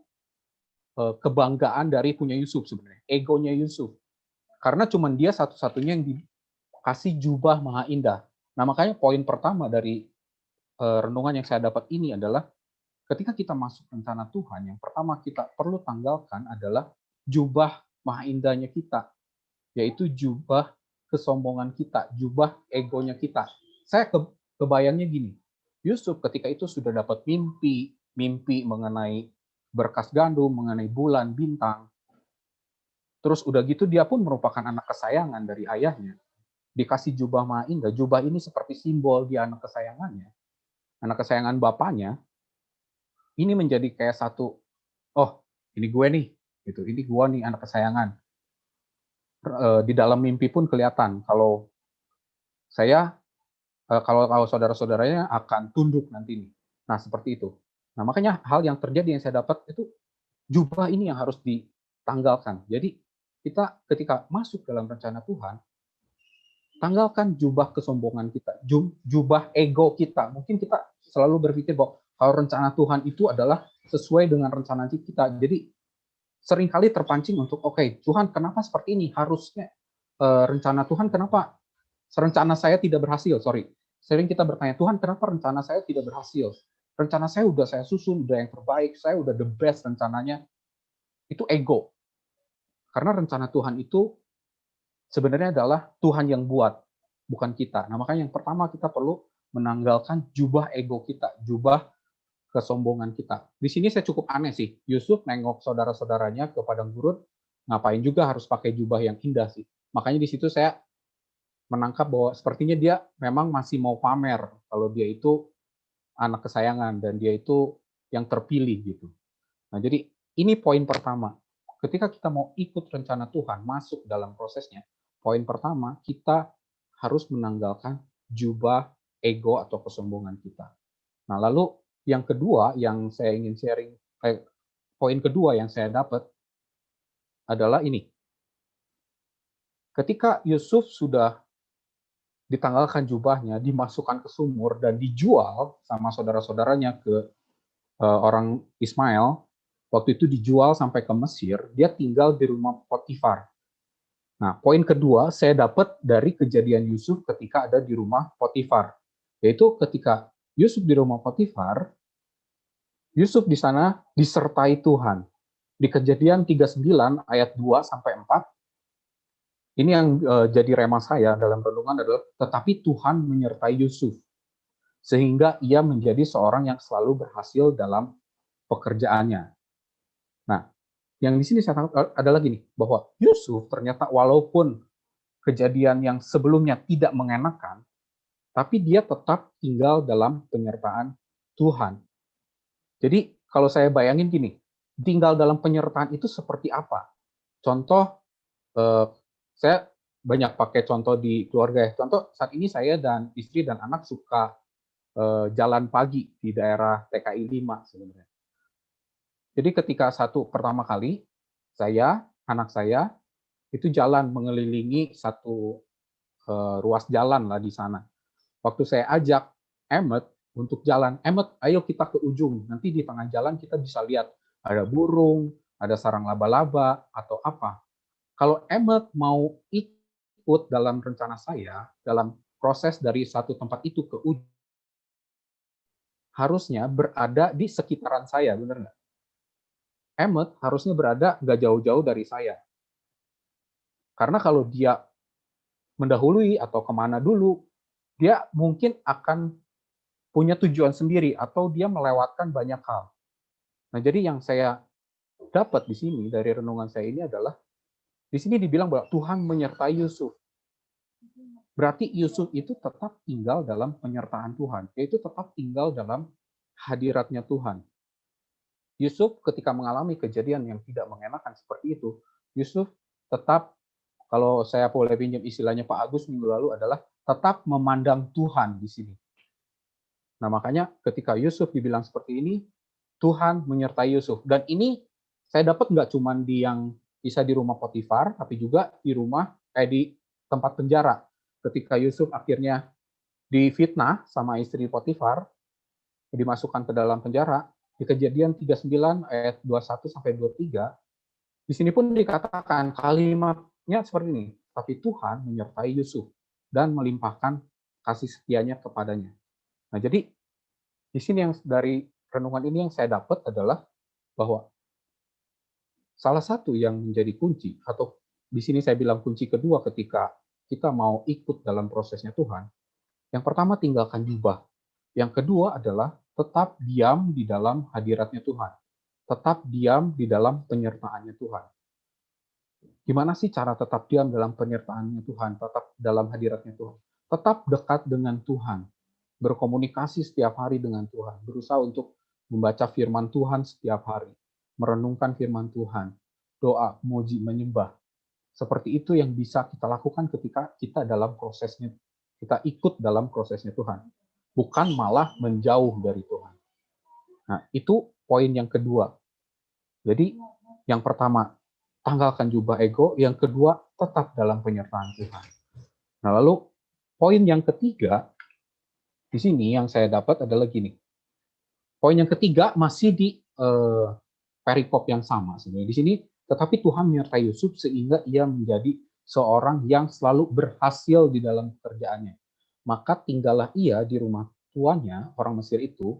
kebanggaan dari punya Yusuf sebenarnya, egonya Yusuf. Karena cuma dia satu-satunya yang dikasih jubah maha indah. Nah, makanya poin pertama dari renungan yang saya dapat ini adalah ketika kita masuk rencana Tuhan, yang pertama kita perlu tanggalkan adalah jubah maha indahnya kita, yaitu jubah kesombongan kita, jubah egonya kita. Saya kebayangnya gini, Yusuf ketika itu sudah dapat mimpi mengenai berkas gandum, mengenai bulan, bintang. Terus udah gitu dia pun merupakan anak kesayangan dari ayahnya. Dikasih jubah maha indah. Jubah ini seperti simbol dia anak kesayangannya. Anak kesayangan bapaknya. ini menjadi kayak satu, oh ini gue nih, gitu. Ini gue nih anak kesayangan. Di dalam mimpi pun kelihatan kalau saya, kalau saudara-saudaranya akan tunduk nanti nih. Nah seperti itu. Nah makanya hal yang terjadi yang saya dapat itu jubah ini yang harus ditanggalkan. Jadi kita ketika masuk dalam rencana Tuhan, tanggalkan jubah kesombongan kita, jubah ego kita. Mungkin kita selalu berpikir bahwa kalau rencana Tuhan itu adalah sesuai dengan rencana kita. Jadi seringkali terpancing untuk, oke, Tuhan kenapa seperti ini? Harusnya rencana Tuhan kenapa rencana saya tidak berhasil? Sering kita bertanya, Tuhan kenapa rencana saya tidak berhasil? Rencana saya udah saya susun, udah yang terbaik, saya udah the best rencananya. Itu ego. Karena rencana Tuhan itu sebenarnya adalah Tuhan yang buat, bukan kita. Nah makanya yang pertama kita perlu menanggalkan jubah ego kita, jubah kesombongan kita. Di sini saya cukup aneh sih. Yusuf nengok saudara-saudaranya ke padang gurun, ngapain juga harus pakai jubah yang indah sih. Makanya di situ saya menangkap bahwa sepertinya dia memang masih mau pamer kalau dia itu anak kesayangan dan dia itu yang terpilih gitu. Nah, jadi ini poin pertama. Ketika kita mau ikut rencana Tuhan, masuk dalam prosesnya, poin pertama kita harus menanggalkan jubah ego atau kesombongan kita. Nah, lalu yang kedua yang saya ingin sharing, poin kedua yang saya dapat adalah ini. Ketika Yusuf sudah ditanggalkan jubahnya, dimasukkan ke sumur dan dijual sama saudara-saudaranya ke orang Ismail, waktu itu dijual sampai ke Mesir, dia tinggal di rumah Potifar. Nah, poin kedua saya dapat dari kejadian Yusuf ketika ada di rumah Potifar, yaitu ketika Yusuf di rumah Potifar, Yusuf di sana disertai Tuhan. Di Kejadian 39 ayat 2 sampai 4, ini yang jadi rema saya dalam renungan adalah, tetapi Tuhan menyertai Yusuf, sehingga ia menjadi seorang yang selalu berhasil dalam pekerjaannya. Nah, yang di sini saya tangkap adalah gini, bahwa Yusuf ternyata walaupun kejadian yang sebelumnya tidak mengenakan, tapi dia tetap tinggal dalam penyertaan Tuhan. Jadi kalau saya bayangin gini, tinggal dalam penyertaan itu seperti apa? Contoh, saya banyak pakai contoh di keluarga ya. Contoh saat ini saya dan istri dan anak suka jalan pagi di daerah TKI 5 sebenarnya. Jadi ketika pertama kali anak saya itu jalan mengelilingi satu ruas jalan lah di sana. Waktu saya ajak Emmet untuk jalan, Emmet, ayo kita ke ujung. Nanti di tengah jalan kita bisa lihat ada burung, ada sarang laba-laba atau apa. Kalau Emmet mau ikut dalam rencana saya, dalam proses dari satu tempat itu ke ujung, harusnya berada di sekitaran saya, benar nggak? Emmet harusnya berada nggak jauh-jauh dari saya. Karena kalau dia mendahului atau kemana dulu, dia mungkin akan punya tujuan sendiri atau dia melewatkan banyak hal. Nah, jadi yang saya dapat di sini dari renungan saya ini adalah, di sini dibilang bahwa Tuhan menyertai Yusuf. Berarti Yusuf itu tetap tinggal dalam penyertaan Tuhan, yaitu tetap tinggal dalam hadiratnya Tuhan. Yusuf ketika mengalami kejadian yang tidak mengenakan seperti itu, Yusuf tetap, kalau saya boleh pinjam istilahnya Pak Agus minggu lalu, adalah tetap memandang Tuhan di sini. Nah, makanya ketika Yusuf dibilang seperti ini, Tuhan menyertai Yusuf. Dan ini saya dapat nggak cuma di yang bisa di rumah Potifar, tapi juga di rumah, di tempat penjara. Ketika Yusuf akhirnya difitnah sama istri Potifar, dimasukkan ke dalam penjara, di Kejadian 39 ayat 21 sampai 23, di sini pun dikatakan kalimatnya seperti ini, tapi Tuhan menyertai Yusuf dan melimpahkan kasih setianya kepadanya. Nah, jadi di sini yang dari renungan ini yang saya dapat adalah bahwa salah satu yang menjadi kunci, atau di sini saya bilang kunci kedua ketika kita mau ikut dalam prosesnya Tuhan, yang pertama tinggalkan jubah. Yang kedua adalah tetap diam di dalam hadiratnya Tuhan. Tetap diam di dalam penyertaannya Tuhan. Gimana sih cara tetap diam dalam penyertaannya Tuhan, tetap dalam hadiratnya Tuhan? Tetap dekat dengan Tuhan, berkomunikasi setiap hari dengan Tuhan, berusaha untuk membaca firman Tuhan setiap hari, merenungkan firman Tuhan, doa, memuji, menyembah. Seperti itu yang bisa kita lakukan ketika kita dalam prosesnya, kita ikut dalam prosesnya Tuhan. Bukan malah menjauh dari Tuhan. Nah, itu poin yang kedua. Jadi, yang pertama, tanggalkan jubah ego. Yang kedua, tetap dalam penyertaan Tuhan. Nah, lalu poin yang ketiga, di sini yang saya dapat adalah gini. Poin yang ketiga masih di perikop yang sama sebenarnya. Di sini, tetapi Tuhan menyertai Yusuf sehingga ia menjadi seorang yang selalu berhasil di dalam pekerjaannya. Maka tinggallah ia di rumah tuannya, orang Mesir itu,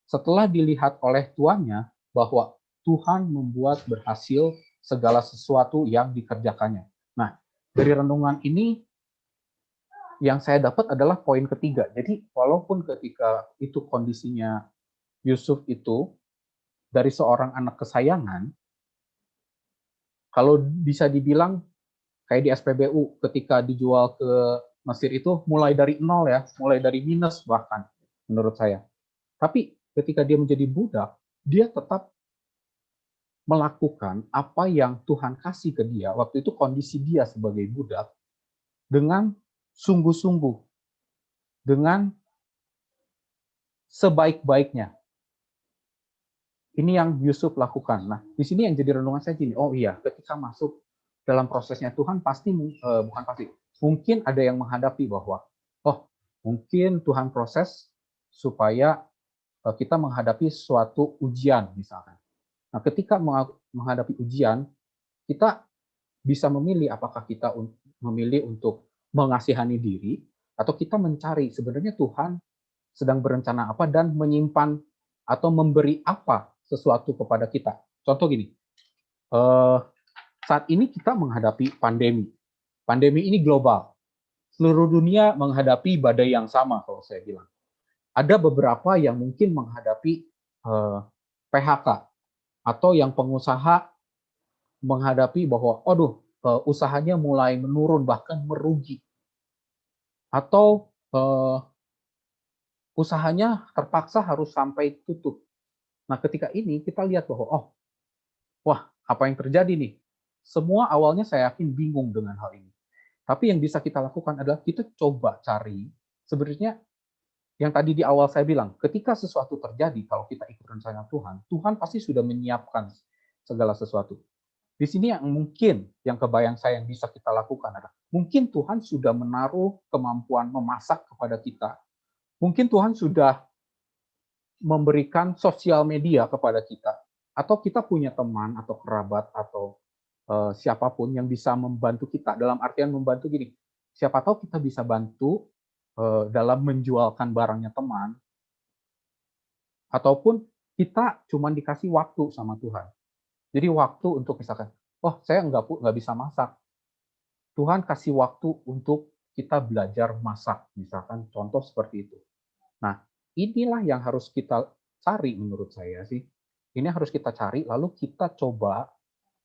setelah dilihat oleh tuannya bahwa Tuhan membuat berhasil segala sesuatu yang dikerjakannya. Nah, dari renungan ini yang saya dapat adalah poin ketiga. Jadi, walaupun ketika itu kondisinya Yusuf itu dari seorang anak kesayangan, kalau bisa dibilang kayak di SPBU ketika dijual ke Mesir itu mulai dari nol ya, mulai dari minus bahkan menurut saya. Tapi ketika dia menjadi budak, dia tetap melakukan apa yang Tuhan kasih ke dia. Waktu itu kondisi dia sebagai budak dengan sungguh-sungguh, dengan sebaik-baiknya. Ini yang Yusuf lakukan. Nah, di sini yang jadi renungan saya gini, oh iya, ketika masuk dalam prosesnya Tuhan pasti, bukan pasti, mungkin ada yang menghadapi bahwa, oh mungkin Tuhan proses supaya kita menghadapi suatu ujian misalkan. Nah, ketika menghadapi ujian, kita bisa memilih apakah kita memilih untuk mengasihani diri, atau kita mencari sebenarnya Tuhan sedang berencana apa dan menyimpan atau memberi apa sesuatu kepada kita. Contoh gini, saat ini kita menghadapi pandemi. Pandemi ini global. Seluruh dunia menghadapi badai yang sama kalau saya bilang. Ada beberapa yang mungkin menghadapi PHK, atau yang pengusaha menghadapi bahwa, aduh, usahanya mulai menurun, bahkan merugi. Atau usahanya terpaksa harus sampai tutup. Nah, ketika ini kita lihat bahwa, wah, apa yang terjadi nih? Semua awalnya saya yakin bingung dengan hal ini. Tapi yang bisa kita lakukan adalah kita coba cari, sebenarnya yang tadi di awal saya bilang, ketika sesuatu terjadi, kalau kita ikut rencana Tuhan, Tuhan pasti sudah menyiapkan segala sesuatu. Di sini yang mungkin, yang kebayang saya yang bisa kita lakukan adalah, mungkin Tuhan sudah menaruh kemampuan memasak kepada kita. Mungkin Tuhan sudah memberikan sosial media kepada kita. Atau kita punya teman atau kerabat atau siapapun yang bisa membantu kita. Dalam artian membantu gini, siapa tahu kita bisa bantu dalam menjualkan barangnya teman, ataupun kita cuma dikasih waktu sama Tuhan. Jadi waktu untuk misalkan, saya nggak bisa masak. Tuhan kasih waktu untuk kita belajar masak, misalkan contoh seperti itu. Nah, inilah yang harus kita cari menurut saya sih. Ini harus kita cari, lalu kita coba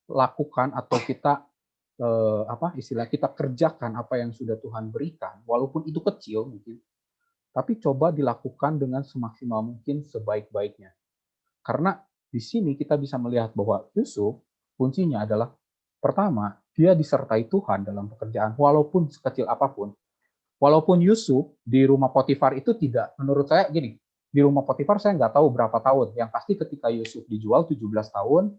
lakukan atau kita kita kerjakan apa yang sudah Tuhan berikan, walaupun itu kecil mungkin, tapi coba dilakukan dengan semaksimal mungkin, sebaik-baiknya. Karena di sini kita bisa melihat bahwa Yusuf, kuncinya adalah, pertama, dia disertai Tuhan dalam pekerjaan, walaupun sekecil apapun. Walaupun Yusuf di rumah Potifar itu tidak, menurut saya gini, di rumah Potifar saya nggak tahu berapa tahun, yang pasti ketika Yusuf dijual 17 tahun,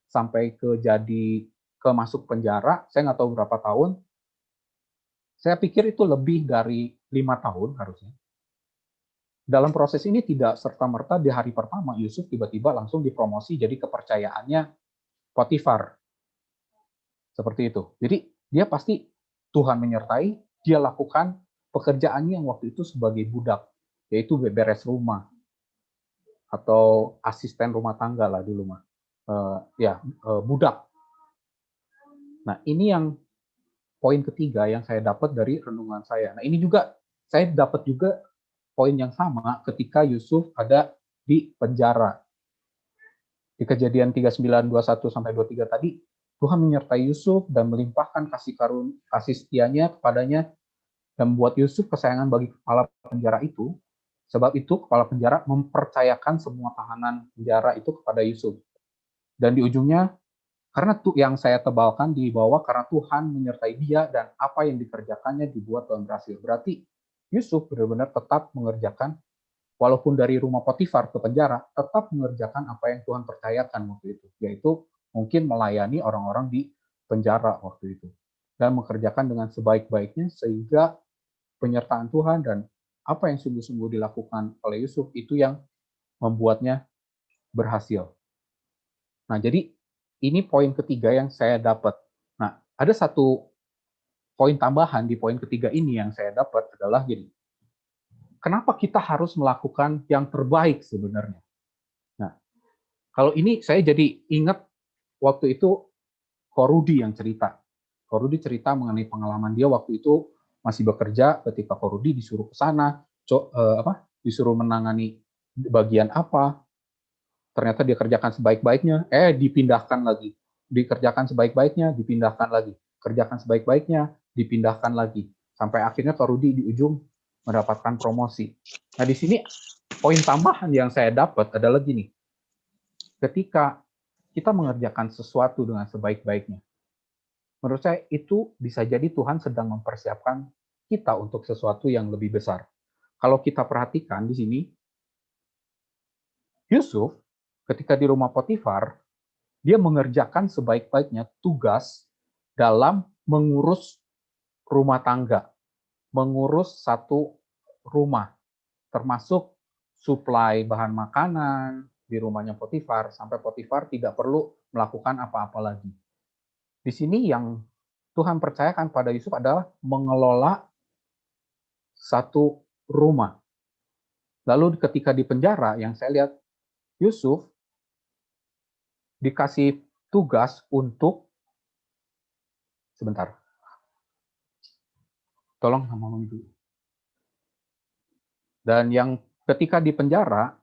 sampai ke masuk penjara, saya nggak tahu berapa tahun. Saya pikir itu lebih dari 5 tahun harusnya. Dalam proses ini tidak serta-merta di hari pertama Yusuf tiba-tiba langsung dipromosi jadi kepercayaannya Potifar. Seperti itu. Jadi dia pasti Tuhan menyertai, dia lakukan pekerjaannya yang waktu itu sebagai budak, yaitu beberes rumah atau asisten rumah tangga lah dulu mah. Budak. Nah, ini yang poin ketiga yang saya dapat dari renungan saya. Nah, ini juga saya dapat juga poin yang sama ketika Yusuf ada di penjara. Di Kejadian 39:21 sampai 23 tadi, Tuhan menyertai Yusuf dan melimpahkan kasih setianya kepadanya dan membuat Yusuf kesayangan bagi kepala penjara itu. Sebab itu kepala penjara mempercayakan semua tahanan penjara itu kepada Yusuf. Dan di ujungnya, karena yang saya tebalkan di bawah, karena Tuhan menyertai dia dan apa yang dikerjakannya dibuat Tuhan berhasil. Berarti Yusuf benar-benar tetap mengerjakan, walaupun dari rumah Potifar ke penjara, tetap mengerjakan apa yang Tuhan percayakan waktu itu, yaitu mungkin melayani orang-orang di penjara waktu itu. Dan mengerjakan dengan sebaik-baiknya sehingga penyertaan Tuhan dan apa yang sungguh-sungguh dilakukan oleh Yusuf itu yang membuatnya berhasil. Nah, jadi ini poin ketiga yang saya dapat. Nah, ada satu poin tambahan di poin ketiga ini yang saya dapat adalah gini. Kenapa kita harus melakukan yang terbaik sebenarnya? Nah, kalau ini saya jadi ingat waktu itu Ko Rudi yang cerita. Ko Rudi cerita mengenai pengalaman dia waktu itu masih bekerja ketika Ko Rudi disuruh ke sana, disuruh menangani bagian apa, ternyata dia kerjakan sebaik-baiknya, dipindahkan lagi. Dikerjakan sebaik-baiknya, dipindahkan lagi. Kerjakan sebaik-baiknya, dipindahkan lagi. Sampai akhirnya Ko Rudi di ujung mendapatkan promosi. Nah, di sini poin tambahan yang saya dapat adalah gini. Ketika kita mengerjakan sesuatu dengan sebaik-baiknya, menurut saya itu bisa jadi Tuhan sedang mempersiapkan kita untuk sesuatu yang lebih besar. Kalau kita perhatikan di sini, Yusuf ketika di rumah Potifar, dia mengerjakan sebaik-baiknya tugas dalam mengurus rumah tangga, mengurus satu rumah, termasuk suplai bahan makanan di rumahnya Potifar, sampai Potifar tidak perlu melakukan apa-apa lagi. Di sini yang Tuhan percayakan pada Yusuf adalah mengelola satu rumah. Lalu ketika di penjara, yang saya lihat, Yusuf dikasih tugas untuk, sebentar, tolong ngomong dulu. Dan yang ketika di penjara,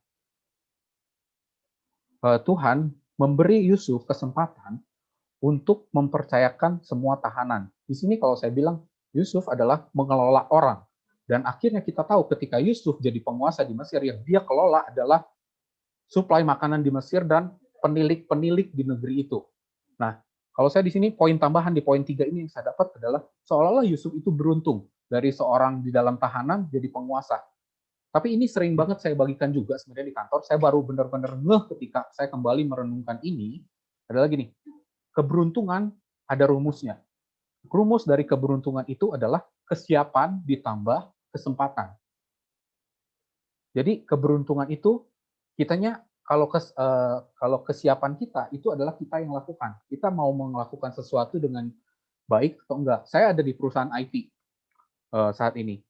Tuhan memberi Yusuf kesempatan untuk mempercayakan semua tahanan. Di sini kalau saya bilang, Yusuf adalah mengelola orang. Dan akhirnya kita tahu ketika Yusuf jadi penguasa di Mesir, yang dia kelola adalah suplai makanan di Mesir dan penilik-penilik di negeri itu. Nah, kalau saya di sini, poin tambahan di poin 3 ini yang saya dapat adalah seolah-olah Yusuf itu beruntung dari seorang di dalam tahanan jadi penguasa. Tapi ini sering banget saya bagikan juga sebenarnya di kantor. Saya baru benar-benar ngeh ketika saya kembali merenungkan ini, adalah gini, keberuntungan ada rumusnya. Rumus dari keberuntungan itu adalah kesiapan ditambah kesempatan. Jadi keberuntungan itu kitanya kalau kesiapan kita itu adalah kita yang lakukan. Kita mau melakukan sesuatu dengan baik atau enggak. Saya ada di perusahaan IT saat ini.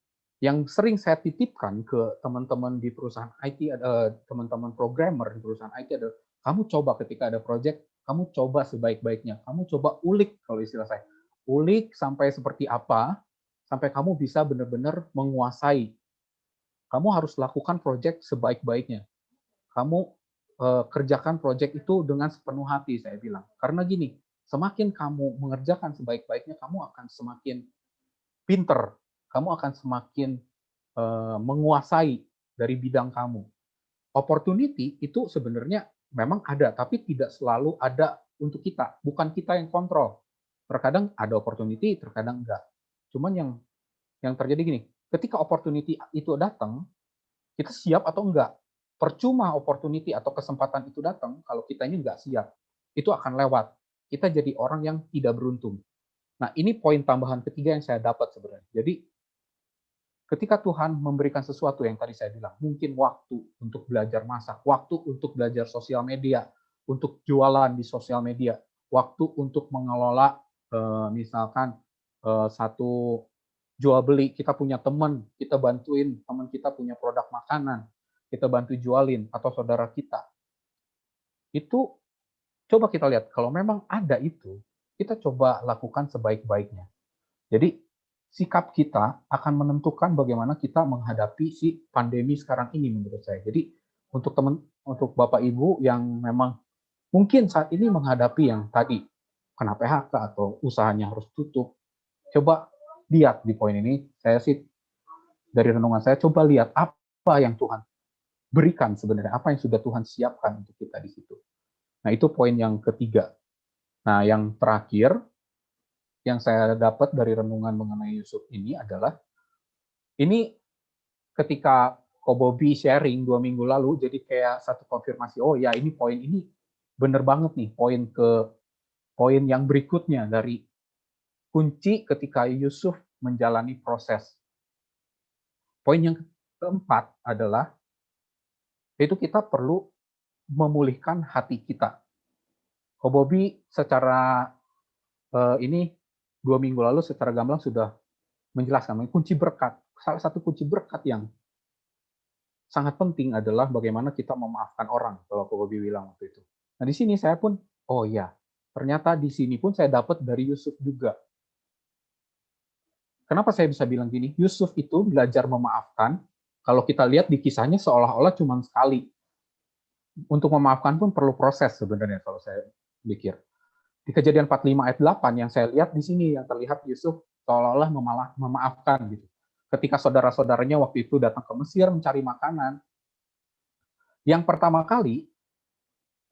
Yang sering saya titipkan ke teman-teman di perusahaan IT, teman-teman programmer di perusahaan IT adalah, kamu coba ketika ada project, kamu coba sebaik-baiknya. Kamu coba ulik, kalau istilah saya. Ulik sampai seperti apa, sampai kamu bisa benar-benar menguasai. Kamu harus lakukan project sebaik-baiknya. Kamu kerjakan project itu dengan sepenuh hati, saya bilang. Karena gini, semakin kamu mengerjakan sebaik-baiknya, kamu akan semakin pinter. Kamu akan semakin menguasai dari bidang kamu. Opportunity itu sebenarnya memang ada, tapi tidak selalu ada untuk kita. Bukan kita yang kontrol. Terkadang ada opportunity, terkadang enggak. Cuman yang terjadi gini, ketika opportunity itu datang, kita siap atau enggak? Percuma opportunity atau kesempatan itu datang, kalau kita ini enggak siap, itu akan lewat. Kita jadi orang yang tidak beruntung. Nah, ini poin tambahan ketiga yang saya dapat sebenarnya. Jadi, ketika Tuhan memberikan sesuatu yang tadi saya bilang, mungkin waktu untuk belajar masak, waktu untuk belajar sosial media, untuk jualan di sosial media, waktu untuk mengelola misalkan satu jual beli, kita punya teman, kita bantuin teman kita punya produk makanan, kita bantu jualin, atau saudara kita. Itu coba kita lihat, kalau memang ada itu, kita coba lakukan sebaik-baiknya. Jadi sikap kita akan menentukan bagaimana kita menghadapi si pandemi sekarang ini menurut saya. Jadi untuk Bapak Ibu yang memang mungkin saat ini menghadapi yang tadi kena PHK atau usahanya harus tutup, coba lihat di poin ini. Saya sih dari renungan saya coba lihat apa apa yang Tuhan berikan sebenarnya, apa yang sudah Tuhan siapkan untuk kita di situ. Nah, itu poin yang ketiga. Nah, yang terakhir yang saya dapat dari renungan mengenai Yusuf ini adalah, ini ketika Ko Bobby sharing 2 minggu lalu, jadi kayak satu konfirmasi, oh ya ini poin ini bener banget nih, poin yang berikutnya dari kunci ketika Yusuf menjalani proses. Poin yang keempat adalah, itu kita perlu memulihkan hati kita. Ko Bobby secara ini 2 minggu lalu secara gamblang sudah menjelaskan kunci berkat. Salah satu kunci berkat yang sangat penting adalah bagaimana kita memaafkan orang, kalau Ko Bobby bilang waktu itu. Nah, di sini saya pun, oh ya, ternyata di sini pun saya dapat dari Yusuf juga. Kenapa saya bisa bilang gini? Yusuf itu belajar memaafkan, kalau kita lihat di kisahnya seolah-olah cuma sekali. Untuk memaafkan pun perlu proses sebenarnya kalau saya pikir. Di Kejadian 45 ayat 8 yang saya lihat di sini, yang terlihat Yusuf seolah-olah memaafkan gitu. Ketika saudara-saudaranya waktu itu datang ke Mesir mencari makanan, yang pertama kali,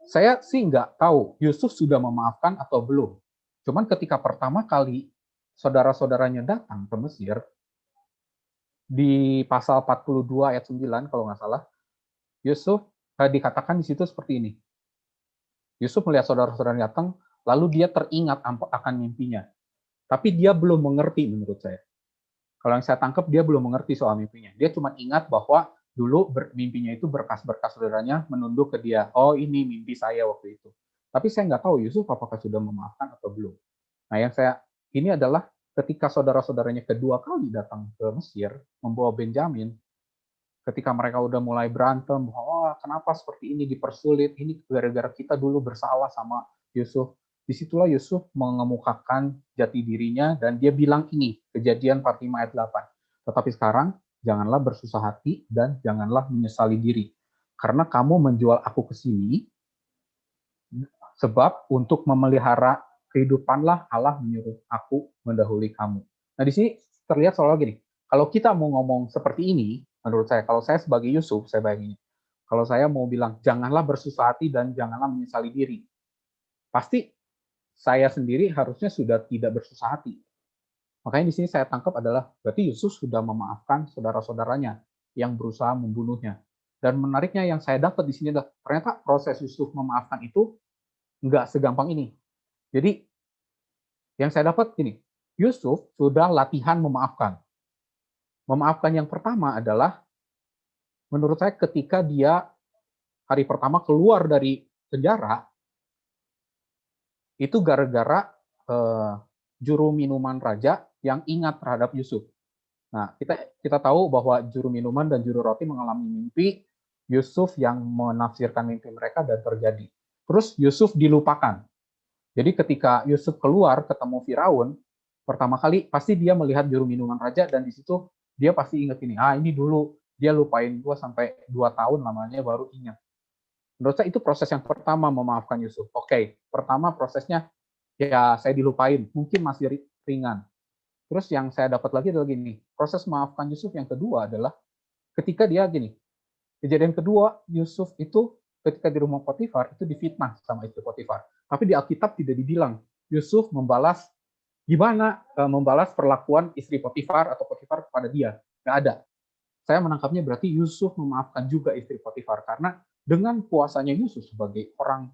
saya sih nggak tahu Yusuf sudah memaafkan atau belum. Cuman ketika pertama kali saudara-saudaranya datang ke Mesir, di pasal 42 ayat 9 kalau nggak salah, Yusuf dikatakan di situ seperti ini. Yusuf melihat saudara-saudaranya datang, lalu dia teringat akan mimpinya. Tapi dia belum mengerti menurut saya. Kalau yang saya tangkap, dia belum mengerti soal mimpinya. Dia cuma ingat bahwa dulu mimpinya itu berkas-berkas saudaranya menunduk ke dia. Oh, ini mimpi saya waktu itu. Tapi saya nggak tahu Yusuf apakah sudah memaafkan atau belum. Nah, ini adalah ketika saudara-saudaranya kedua kali datang ke Mesir, membawa Benjamin, ketika mereka udah mulai berantem, oh kenapa seperti ini dipersulit, ini gara-gara kita dulu bersalah sama Yusuf. Disitulah Yusuf mengemukakan jati dirinya dan dia bilang ini, Kejadian 45 ayat 8. Tetapi sekarang, janganlah bersusah hati dan janganlah menyesali diri. Karena kamu menjual aku ke sini, sebab untuk memelihara kehidupanlah Allah menyuruh aku mendahului kamu. Nah di sini terlihat seolah gini, kalau kita mau ngomong seperti ini, menurut saya, kalau saya sebagai Yusuf, saya bayangin, kalau saya mau bilang, janganlah bersusah hati dan janganlah menyesali diri, pasti saya sendiri harusnya sudah tidak bersusah hati. Makanya di sini saya tangkap adalah, berarti Yusuf sudah memaafkan saudara-saudaranya yang berusaha membunuhnya. Dan menariknya yang saya dapat di sini adalah, ternyata proses Yusuf memaafkan itu nggak segampang ini. Jadi, yang saya dapat gini, Yusuf sudah latihan memaafkan. Memaafkan yang pertama adalah, menurut saya ketika dia hari pertama keluar dari penjara, itu gara-gara juru minuman raja yang ingat terhadap Yusuf. Nah, kita tahu bahwa juru minuman dan juru roti mengalami mimpi, Yusuf yang menafsirkan mimpi mereka dan terjadi. Terus Yusuf dilupakan. Jadi ketika Yusuf keluar ketemu Firaun, pertama kali pasti dia melihat juru minuman raja dan di situ dia pasti ingat ini, ini dulu dia lupain gue sampai 2 tahun lamanya baru ingat. Menurut saya itu proses yang pertama memaafkan Yusuf. Oke, pertama prosesnya ya saya dilupain, mungkin masih ringan. Terus yang saya dapat lagi adalah gini, proses memaafkan Yusuf yang kedua adalah ketika dia gini, kejadian kedua Yusuf itu ketika di rumah Potifar itu difitnah sama istri Potifar. Tapi di Alkitab tidak dibilang Yusuf membalas membalas perlakuan istri Potifar atau Potifar kepada dia. Nggak ada. Saya menangkapnya berarti Yusuf memaafkan juga istri Potifar karena dengan kuasanya Yusuf sebagai orang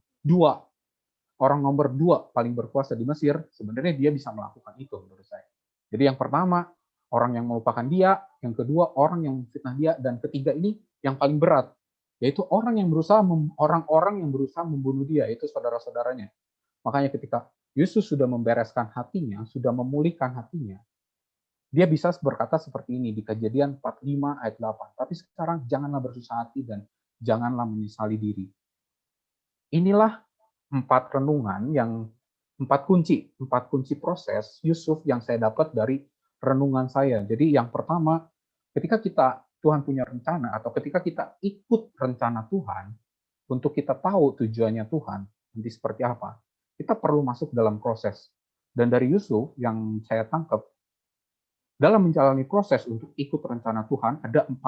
nomor 2 paling berkuasa di Mesir, sebenarnya dia bisa melakukan itu menurut saya. Jadi yang pertama, orang yang melupakan dia, yang kedua, orang yang memfitnah dia, dan ketiga ini yang paling berat, yaitu orang-orang yang berusaha membunuh dia, yaitu saudara-saudaranya. Makanya ketika Yusuf sudah membereskan hatinya, sudah memulihkan hatinya, dia bisa berkata seperti ini di Kejadian 45 ayat 8. Tapi sekarang janganlah bersusah hati dan janganlah menyesali diri. Inilah 4 kunci proses Yusuf yang saya dapat dari renungan saya. Jadi yang pertama, ketika Tuhan punya rencana atau ketika kita ikut rencana Tuhan untuk kita tahu tujuannya Tuhan nanti seperti apa, kita perlu masuk dalam proses. Dan dari Yusuf yang saya tangkap, dalam menjalani proses untuk ikut rencana Tuhan, ada 4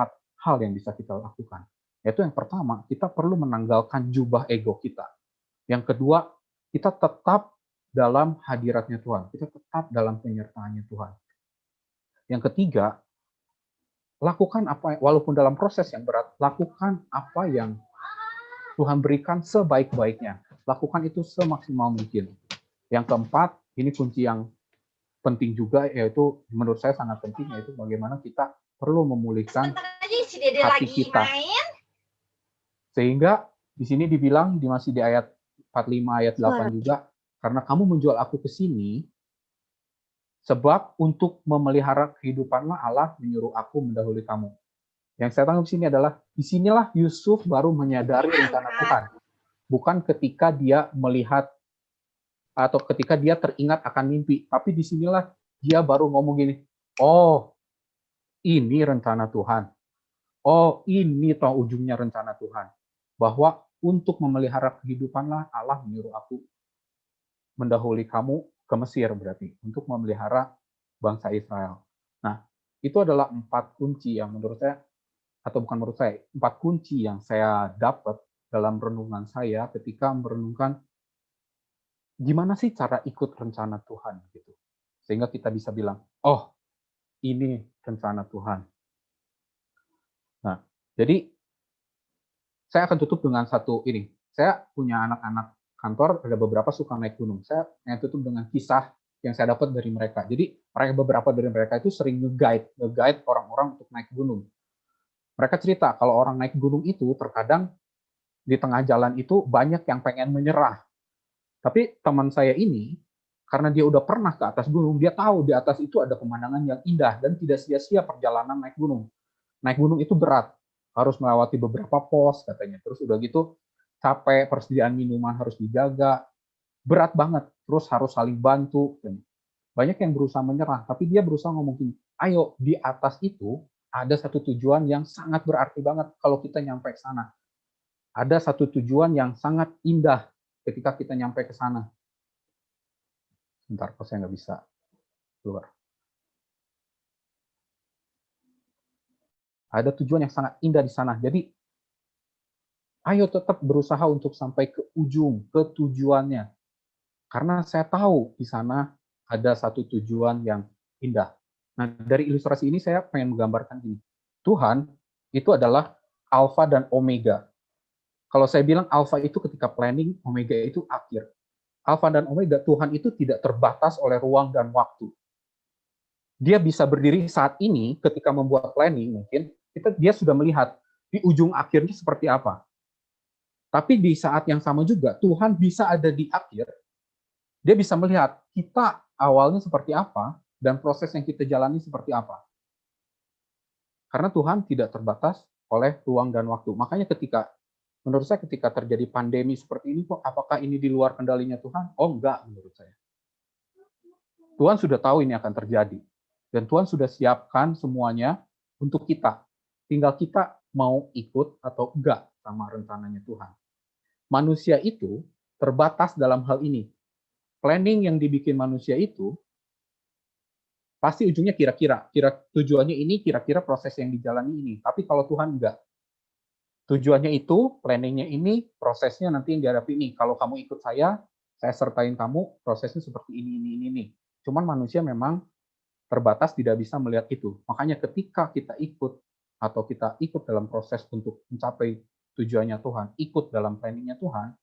hal yang bisa kita lakukan. Yaitu yang pertama, kita perlu menanggalkan jubah ego kita. Yang kedua, kita tetap dalam hadiratnya Tuhan. Kita tetap dalam penyertaannya Tuhan. Yang ketiga, lakukan apa, walaupun dalam proses yang berat, lakukan apa yang Tuhan berikan sebaik-baiknya. Lakukan itu semaksimal mungkin. Yang keempat, ini kunci yang penting juga, yaitu menurut saya sangat penting, yaitu bagaimana kita perlu memulihkan hati kita. Sehingga di sini dibilang, masih di ayat 45, ayat 8 juga, karena kamu menjual aku ke sini, sebab untuk memelihara kehidupanlah Allah menyuruh aku mendahului kamu. Yang saya tangkap di sini adalah, disinilah Yusuf baru menyadari rencana Tuhan. Bukan ketika dia melihat atau ketika dia teringat akan mimpi. Tapi disinilah dia baru ngomong gini, oh ini rencana Tuhan. Oh ini toh ujungnya rencana Tuhan. Bahwa untuk memelihara kehidupanlah Allah menyuruh aku mendahului kamu ke Mesir berarti. Untuk memelihara bangsa Israel. Nah itu adalah 4 kunci yang menurut saya, atau bukan menurut saya, 4 kunci yang saya dapat dalam renungan saya ketika merenungkan gimana sih cara ikut rencana Tuhan gitu. Sehingga kita bisa bilang, oh, ini rencana Tuhan. Nah, jadi saya akan tutup dengan satu ini. Saya punya anak-anak kantor, ada beberapa suka naik gunung. Saya yang tutup dengan kisah yang saya dapat dari mereka. Jadi, beberapa dari mereka itu sering nge-guide orang-orang untuk naik gunung. Mereka cerita kalau orang naik gunung itu terkadang di tengah jalan itu banyak yang pengen menyerah. Tapi teman saya ini, karena dia udah pernah ke atas gunung, dia tahu di atas itu ada pemandangan yang indah dan tidak sia-sia perjalanan naik gunung. Naik gunung itu berat, harus melewati beberapa pos katanya. Terus udah gitu capek, persediaan minuman harus dijaga, berat banget. Terus harus saling bantu. Banyak yang berusaha menyerah, tapi dia berusaha ngomong gini, ayo di atas itu ada satu tujuan yang sangat berarti banget kalau kita nyampe ke sana. Ada satu tujuan yang sangat indah ketika kita nyampe ke sana. Bentar, kok saya nggak bisa keluar. Ada tujuan yang sangat indah di sana. Jadi, ayo tetap berusaha untuk sampai ke ujung, ke tujuannya. Karena saya tahu di sana ada satu tujuan yang indah. Nah, dari ilustrasi ini saya pengen menggambarkan ini. Tuhan itu adalah Alfa dan Omega. Kalau saya bilang alfa itu ketika planning, omega itu akhir. Alfa dan omega, Tuhan itu tidak terbatas oleh ruang dan waktu. Dia bisa berdiri saat ini ketika membuat planning mungkin, dia sudah melihat di ujung akhirnya seperti apa. Tapi di saat yang sama juga, Tuhan bisa ada di akhir, dia bisa melihat kita awalnya seperti apa, dan proses yang kita jalani seperti apa. Karena Tuhan tidak terbatas oleh ruang dan waktu. Makanya menurut saya ketika terjadi pandemi seperti ini, kok apakah ini di luar kendalinya Tuhan? Oh enggak, menurut saya. Tuhan sudah tahu ini akan terjadi. Dan Tuhan sudah siapkan semuanya untuk kita. Tinggal kita mau ikut atau enggak sama rencananya Tuhan. Manusia itu terbatas dalam hal ini. Planning yang dibikin manusia itu, pasti ujungnya kira-kira tujuannya ini, kira-kira proses yang dijalani ini. Tapi kalau Tuhan enggak. Tujuannya itu, planningnya ini, prosesnya nanti yang dihadapi ini. Kalau kamu ikut saya sertain kamu, prosesnya seperti ini. Cuman manusia memang terbatas, tidak bisa melihat itu. Makanya ketika kita ikut, atau kita ikut dalam proses untuk mencapai tujuannya Tuhan, ikut dalam planningnya Tuhan,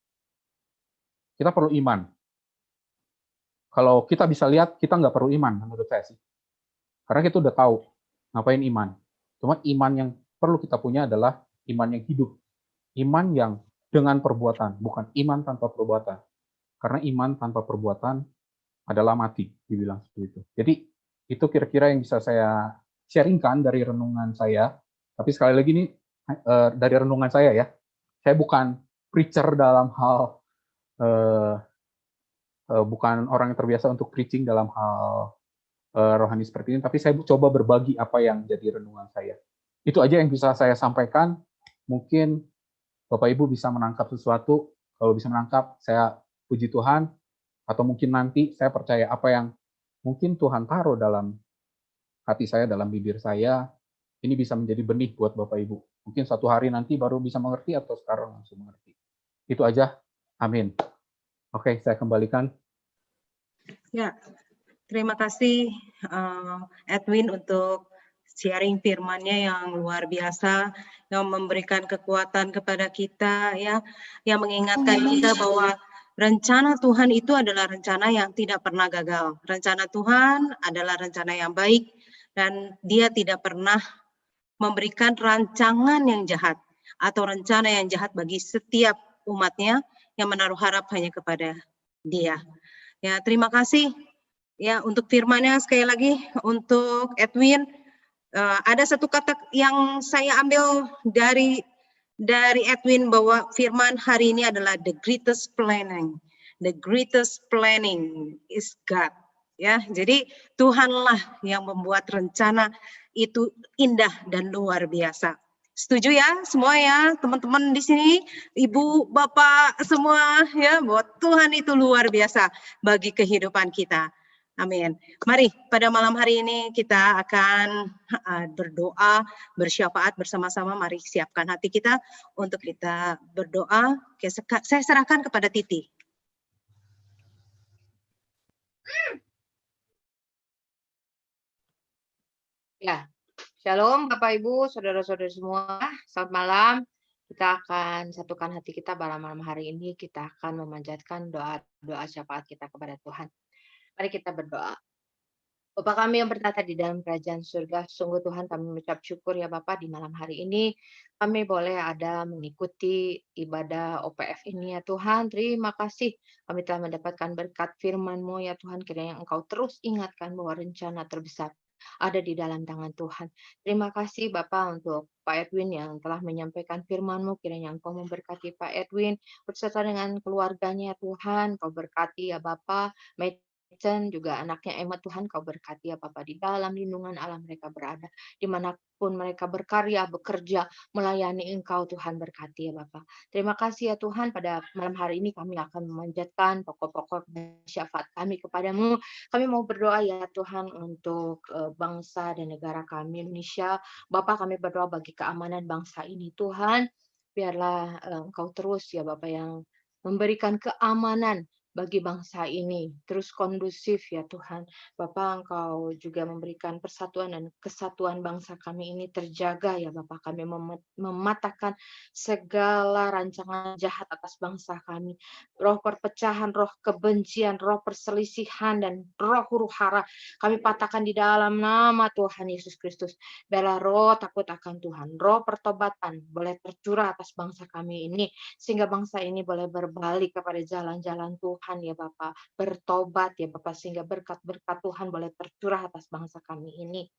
kita perlu iman. Kalau kita bisa lihat, kita nggak perlu iman, menurut saya sih. Karena kita udah tahu, ngapain iman. Cuma iman yang perlu kita punya adalah iman yang hidup, iman yang dengan perbuatan, bukan iman tanpa perbuatan. Karena iman tanpa perbuatan adalah mati, dibilang seperti itu. Jadi itu kira-kira yang bisa saya sharingkan dari renungan saya. Tapi sekali lagi nih, dari renungan saya ya, saya bukan preacher dalam hal, bukan orang yang terbiasa untuk preaching dalam hal rohani seperti ini, tapi saya coba berbagi apa yang jadi renungan saya. Itu aja yang bisa saya sampaikan. Mungkin Bapak Ibu bisa menangkap sesuatu. Kalau bisa menangkap, saya puji Tuhan. Atau mungkin nanti saya percaya apa yang mungkin Tuhan taruh dalam hati saya, dalam bibir saya, ini bisa menjadi benih buat Bapak Ibu. Mungkin satu hari nanti baru bisa mengerti atau sekarang langsung mengerti. Itu aja. Amin. Oke, saya kembalikan. Ya, terima kasih Edwin untuk sharing firman-Nya yang luar biasa, yang memberikan kekuatan kepada kita, ya, yang mengingatkan kita bahwa rencana Tuhan itu adalah rencana yang tidak pernah gagal. Rencana Tuhan adalah rencana yang baik dan Dia tidak pernah memberikan rancangan yang jahat atau rencana yang jahat bagi setiap umatnya yang menaruh harap hanya kepada Dia. Ya, terima kasih ya untuk firman-Nya sekali lagi untuk Edwin. Ada satu kata yang saya ambil dari Edwin bahwa firman hari ini adalah the greatest planning. The greatest planning is God. Ya, jadi Tuhanlah yang membuat rencana itu indah dan luar biasa. Setuju ya semua ya teman-teman di sini, ibu, bapak semua ya bahwa Tuhan itu luar biasa bagi kehidupan kita. Amin. Mari pada malam hari ini kita akan berdoa, bersyafaat bersama-sama. Mari siapkan hati kita untuk kita berdoa. Oke, saya serahkan kepada Titi. Ya, Shalom Bapak Ibu, saudara-saudara semua. Selamat malam. Kita akan satukan hati kita pada malam hari ini. Kita akan memanjatkan doa syafaat kita kepada Tuhan. Mari kita berdoa. Bapa kami yang bertata di dalam kerajaan surga, sungguh Tuhan kami mengucap syukur ya Bapak di malam hari ini. Kami boleh ada mengikuti ibadah OPF ini ya Tuhan. Terima kasih kami telah mendapatkan berkat firman-Mu ya Tuhan. Kiranya Engkau terus ingatkan bahwa rencana terbesar ada di dalam tangan Tuhan. Terima kasih Bapak untuk Pak Edwin yang telah menyampaikan firman-Mu. Kiranya Engkau memberkati Pak Edwin beserta dengan keluarganya Tuhan. Kau berkati ya Bapak. Juga anaknya Emma Tuhan kau berkati ya Bapak di dalam lindungan Allah mereka berada dimanapun mereka berkarya bekerja melayani Engkau Tuhan berkati ya Bapak. Terima kasih ya Tuhan pada malam hari ini kami akan memanjatkan pokok-pokok syafaat kami kepadamu. Kami mau berdoa ya Tuhan untuk bangsa dan negara kami Indonesia. Bapak kami berdoa bagi keamanan bangsa ini Tuhan. Biarlah Engkau terus ya Bapak yang memberikan keamanan bagi bangsa ini, terus kondusif ya Tuhan. Bapak Engkau juga memberikan persatuan dan kesatuan bangsa kami ini terjaga ya Bapak. Kami mematahkan segala rancangan jahat atas bangsa kami. Roh perpecahan, roh kebencian, roh perselisihan, dan roh huru hara kami patahkan di dalam nama Tuhan Yesus Kristus. Biarlah roh takut akan Tuhan, roh pertobatan boleh tercurah atas bangsa kami ini, sehingga bangsa ini boleh berbalik kepada jalan-jalan Tuhan ya Bapak, bertobat ya Bapak, sehingga berkat-berkat Tuhan boleh tercurah atas bangsa kami ini.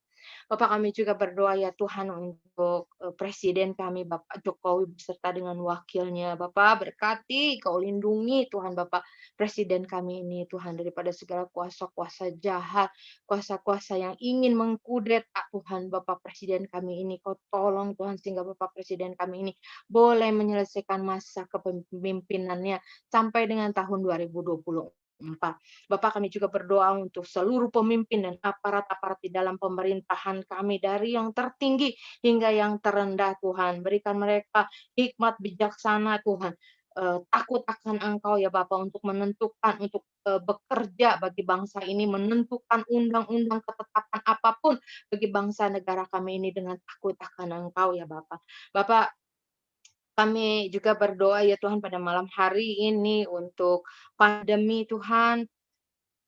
Bapak kami juga berdoa ya Tuhan untuk Presiden kami Bapak Jokowi beserta dengan wakilnya. Bapak berkati, kau lindungi Tuhan Bapak Presiden kami ini Tuhan daripada segala kuasa-kuasa jahat, kuasa-kuasa yang ingin mengkudeta Tuhan Bapak Presiden kami ini. Kau tolong Tuhan sehingga Bapak Presiden kami ini boleh menyelesaikan masa kepemimpinannya sampai dengan tahun 2024. Bapak kami juga berdoa untuk seluruh pemimpin dan aparat-aparat di dalam pemerintahan kami dari yang tertinggi hingga yang terendah Tuhan. Berikan mereka hikmat bijaksana Tuhan. Takut akan Engkau ya Bapak untuk menentukan, untuk bekerja bagi bangsa ini, menentukan undang-undang ketetapan apapun bagi bangsa negara kami ini dengan takut akan Engkau ya Bapak. Bapak kami juga berdoa ya Tuhan pada malam hari ini untuk pandemi Tuhan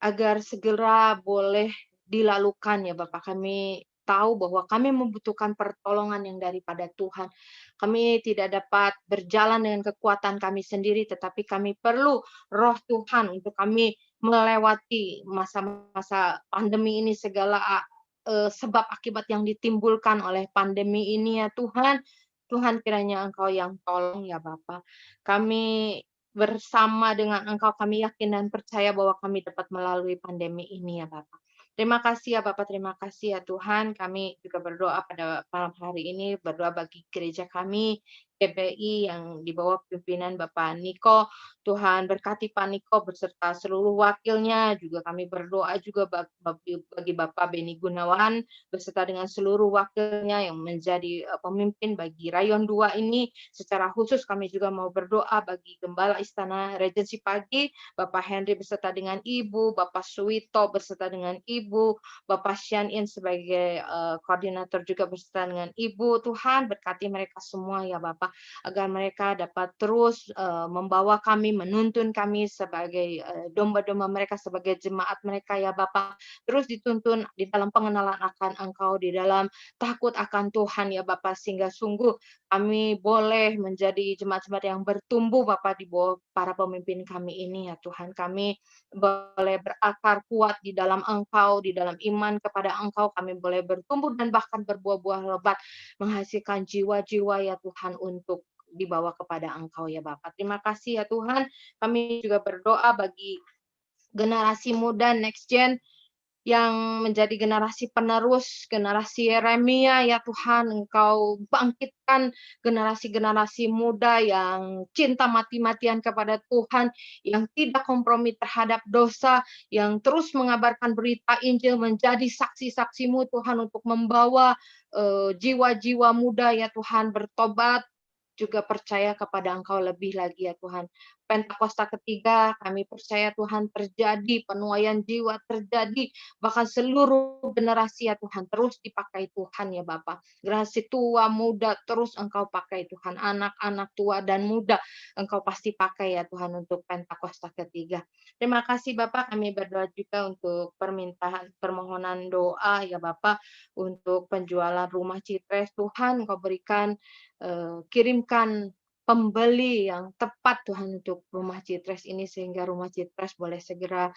agar segera boleh dilalukan ya Bapak. Kami tahu bahwa kami membutuhkan pertolongan yang daripada Tuhan. Kami tidak dapat berjalan dengan kekuatan kami sendiri, tetapi kami perlu roh Tuhan untuk kami melewati masa-masa pandemi ini, segala sebab akibat yang ditimbulkan oleh pandemi ini ya Tuhan. Tuhan kiranya Engkau yang tolong ya Bapa. Kami bersama dengan Engkau, kami yakin dan percaya bahwa kami dapat melalui pandemi ini ya Bapa. Terima kasih ya Bapak, terima kasih ya Tuhan. Kami juga berdoa pada malam hari ini, berdoa bagi gereja kami GPI yang di bawah pimpinan Bapak Niko. Tuhan berkati Pak Niko beserta seluruh wakilnya. Juga kami berdoa juga bagi Bapak Beni Gunawan beserta dengan seluruh wakilnya yang menjadi pemimpin bagi Rayon 2 ini. Secara khusus kami juga mau berdoa bagi Gembala Istana Regensi Pagi, Bapak Henry beserta dengan Ibu, Bapak Suwito beserta dengan Ibu, Bapak Sian In sebagai koordinator juga beserta dengan Ibu. Tuhan berkati mereka semua ya Bapak, agar mereka dapat terus membawa kami, menuntun kami sebagai domba-domba mereka, sebagai jemaat mereka ya Bapak. Terus dituntun di dalam pengenalan akan Engkau, di dalam takut akan Tuhan ya Bapak, sehingga sungguh kami boleh menjadi jemaat-jemaat yang bertumbuh Bapak di bawah para pemimpin kami ini ya Tuhan. Kami boleh berakar kuat di dalam Engkau, di dalam iman kepada Engkau. Kami boleh bertumbuh dan bahkan berbuah-buah lebat, menghasilkan jiwa-jiwa ya Tuhan untuk dibawa kepada Engkau ya Bapak. Terima kasih ya Tuhan. Kami juga berdoa bagi generasi muda next gen yang menjadi generasi penerus, generasi Yeremia ya Tuhan. Engkau bangkitkan generasi-generasi muda yang cinta mati-matian kepada Tuhan, yang tidak kompromi terhadap dosa, yang terus mengabarkan berita Injil, menjadi saksi-saksi-Mu Tuhan, untuk membawa jiwa-jiwa muda ya Tuhan bertobat, juga percaya kepada Engkau lebih lagi ya Tuhan. Pentakosta ketiga kami percaya Tuhan terjadi, penuaian jiwa terjadi, bahkan seluruh generasi ya Tuhan terus dipakai Tuhan ya Bapak. Generasi tua, muda terus Engkau pakai Tuhan, anak-anak tua dan muda Engkau pasti pakai ya Tuhan untuk Pentakosta ketiga. Terima kasih Bapak, kami berdoa juga untuk permohonan doa ya Bapak untuk penjualan rumah Citres. Tuhan Engkau berikan, kirimkan pembeli yang tepat Tuhan untuk rumah Citres ini, sehingga rumah Citres boleh segera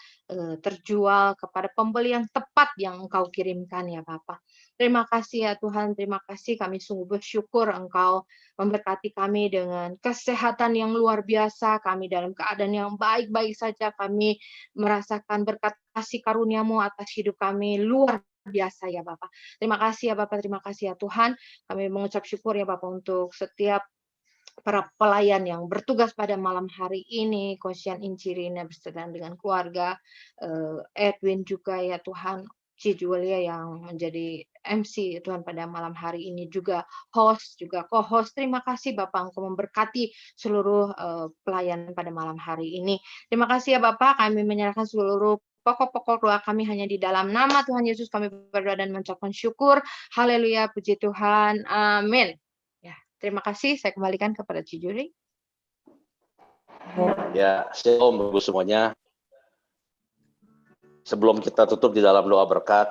terjual kepada pembeli yang tepat yang Engkau kirimkan ya Bapak. Terima kasih ya Tuhan, terima kasih, kami sungguh bersyukur Engkau memberkati kami dengan kesehatan yang luar biasa, kami dalam keadaan yang baik-baik saja, kami merasakan berkat kasih karunia-Mu atas hidup kami luar biasa ya Bapak. Terima kasih ya Bapak, terima kasih ya Tuhan. Kami mengucap syukur ya Bapak untuk setiap para pelayan yang bertugas pada malam hari ini, Kosian Incirina beserta dengan keluarga, Edwin juga ya Tuhan, Ci Julia yang menjadi MC Tuhan pada malam hari ini, juga host, juga co-host. Terima kasih Bapak, Engkau memberkati seluruh pelayan pada malam hari ini. Terima kasih ya Bapak, kami menyerahkan seluruh pokok-pokok doa kami hanya di dalam nama Tuhan Yesus kami berdoa dan mengucapkan syukur. Haleluya, puji Tuhan. Amin. Ya, terima kasih. Saya kembalikan kepada Ci Juli. Ya, shalom Bapak semuanya. Sebelum kita tutup di dalam doa berkat,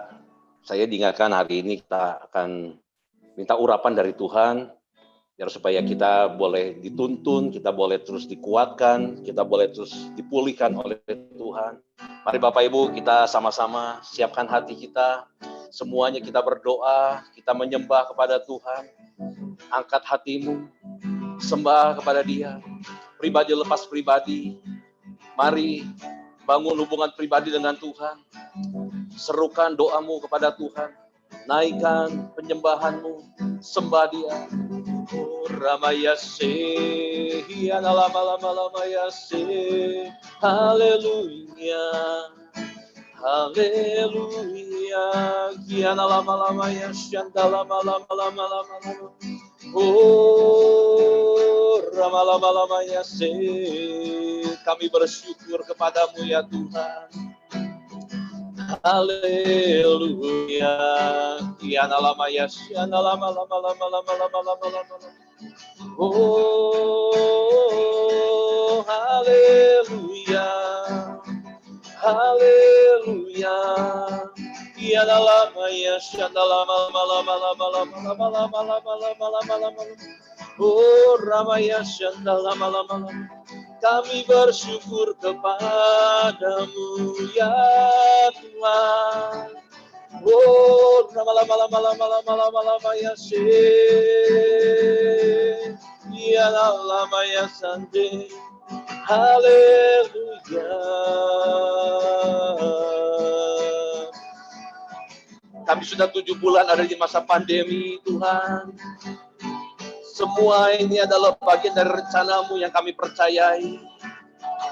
saya diingatkan hari ini kita akan minta urapan dari Tuhan, biar supaya kita boleh dituntun, kita boleh terus dikuatkan, kita boleh terus dipulihkan oleh Tuhan. Mari Bapak Ibu kita sama-sama siapkan hati kita, semuanya kita berdoa, kita menyembah kepada Tuhan. Angkat hatimu, sembah kepada Dia, pribadi lepas pribadi. Mari bangun hubungan pribadi dengan Tuhan, serukan doamu kepada Tuhan, naikkan penyembahanmu, sembah Dia. Ramayase, hiana lama yase, haleluya, haleluya, hiana lama yase, lama. Oh, lama yase, kami bersyukur kepadamu ya Tuhan. Haleluya, hiana lama yase, lama. Oh, haleluya, haleluya. Ya lama ya shanda lama. Oh, ramaya shanda lama. Kami bersyukur kepadamu ya Tuhan. Oh, lama ya ya lama ya sande. Haleluya. Kami sudah 7 bulan ada di masa pandemi Tuhan. Semua ini adalah bagian dari rencana-Mu yang kami percayai.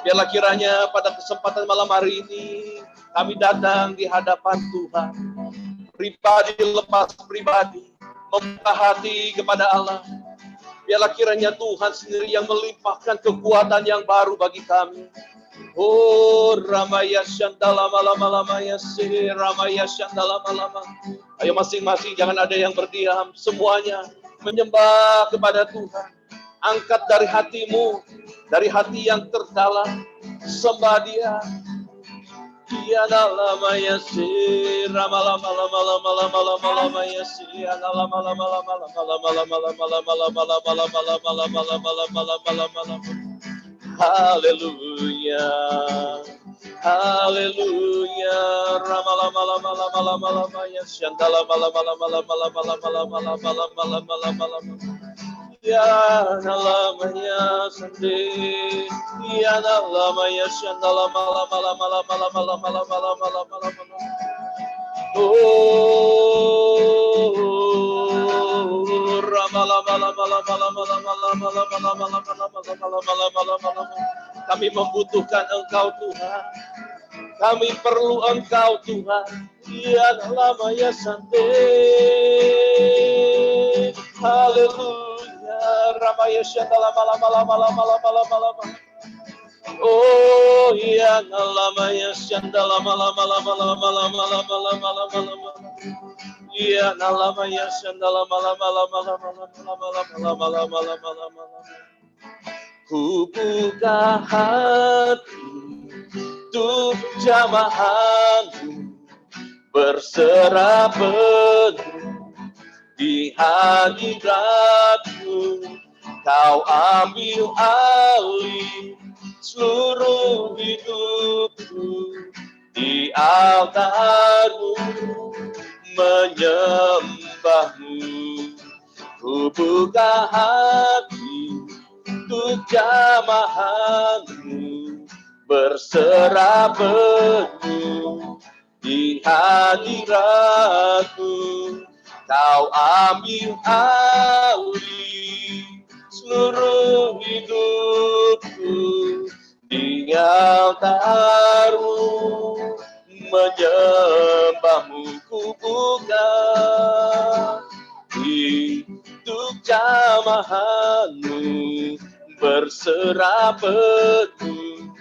Biarlah kiranya pada kesempatan malam hari ini kami datang di hadapan Tuhan. Pribadi lepas pribadi, membuka hati kepada Allah. Biarlah kiranya Tuhan sendiri yang melimpahkan kekuatan yang baru bagi kami. Oh, Ramaya Shandala Malama Se, Ramaya Shandala Malama. Ayo masing-masing, jangan ada yang berdiam. Semuanya menyembah kepada Tuhan. Angkat dari hatimu, dari hati yang terdalam. Sembah Dia. Dia Namaya Se, Ramala Malama Se, Anala Malama. Haleluya, haleluya, ramala ya shandala mala ya nalamaya sande ya nalamaya shandala mala kami membutuhkan Engkau Tuhan, kami perlu Engkau Tuhan. Ya namanya sante, haleluya, ramaya shandala malam. Oh ya namanya shandala malam. Ya namanya shandala malam. Ku buka hati untuk jamaah-Mu, berserah penuh di hadirat-Mu. Kau ambil alih seluruh hidupku, di altar-Mu menyembah-Mu. Ku buka hati untuk jamaah-Mu, berserah penuh di hadirat-Mu. Kau ambil alih seluruh hidupku, di altar-Mu menyembah-Mu. Ku buka untuk jamaah-Mu, berserah penuh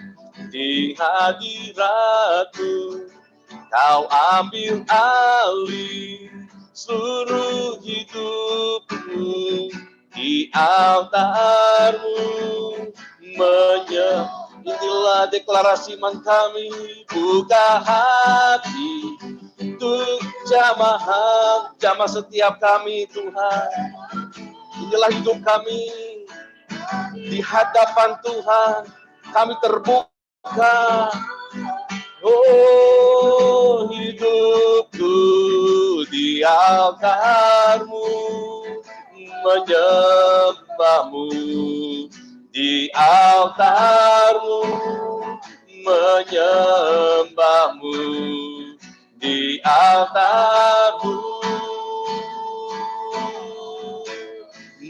di hadirat-Mu. Kau ambil alih seluruh hidupku, di altar-Mu inilah deklarasi iman kami. Buka hati untuk jamaah setiap kami Tuhan. Inilah hidup kami di hadapan Tuhan, kami terbuka. Oh, hidupku di altar-Mu menyembah-Mu, di altar-Mu menyembah-Mu, di altar-Mu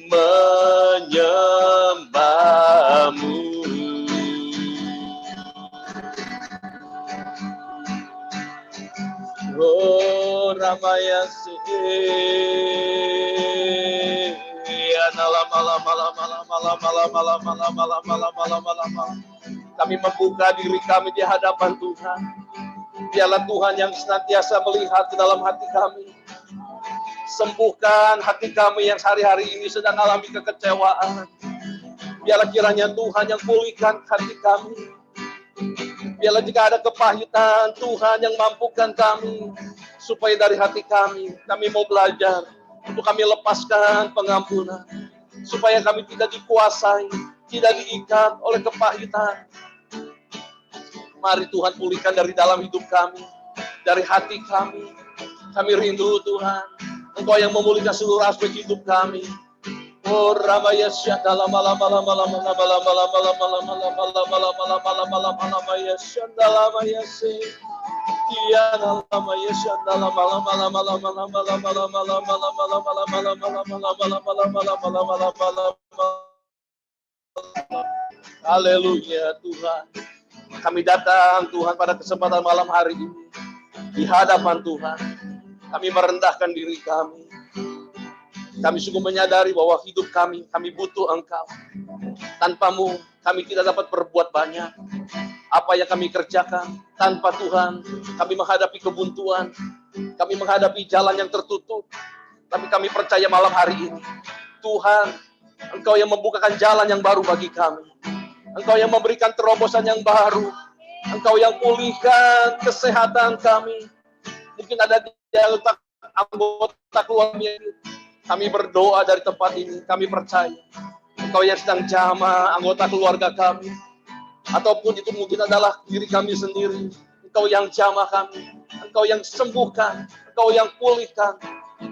menyembah-Mu. Oh, Ramaya kami membuka diri kami di hadapan Tuhan. Biarlah Tuhan yang senantiasa melihat ke dalam hati kami. Sembuhkan hati kami yang sehari-hari ini sedang alami kekecewaan. Biarlah kiranya Tuhan yang pulihkan hati kami. Biarlah jika ada kepahitan, Tuhan yang mampukan kami, supaya dari hati kami mau belajar untuk kami lepaskan pengampunan, supaya kami tidak dikuasai, tidak diikat oleh kepahitan. Mari Tuhan pulihkan dari dalam hidup kami, dari hati kami. Kami rindu Tuhan, Engkau yang memulihkan seluruh aspek hidup kami. Oh Ramaya Syandala malam Haleluya Tuhan. Kami datang Tuhan pada kesempatan malam hari ini. Di hadapan Tuhan. Kami merendahkan diri kami. Kami sungguh menyadari bahwa hidup kami butuh Engkau. Tanpamu kami tidak dapat berbuat banyak. Apa yang kami kerjakan tanpa Tuhan, kami menghadapi kebuntuan. Kami menghadapi jalan yang tertutup. Tapi kami percaya malam hari ini, Tuhan, Engkau yang membukakan jalan yang baru bagi kami. Engkau yang memberikan terobosan yang baru. Engkau yang pulihkan kesehatan kami. Mungkin ada di anggota keluarga. Kami berdoa dari tempat ini. Kami percaya Engkau yang sedang jamah anggota keluarga kami. Ataupun itu mungkin adalah diri kami sendiri. Engkau yang jamah kami. Engkau yang sembuhkan. Engkau yang pulihkan.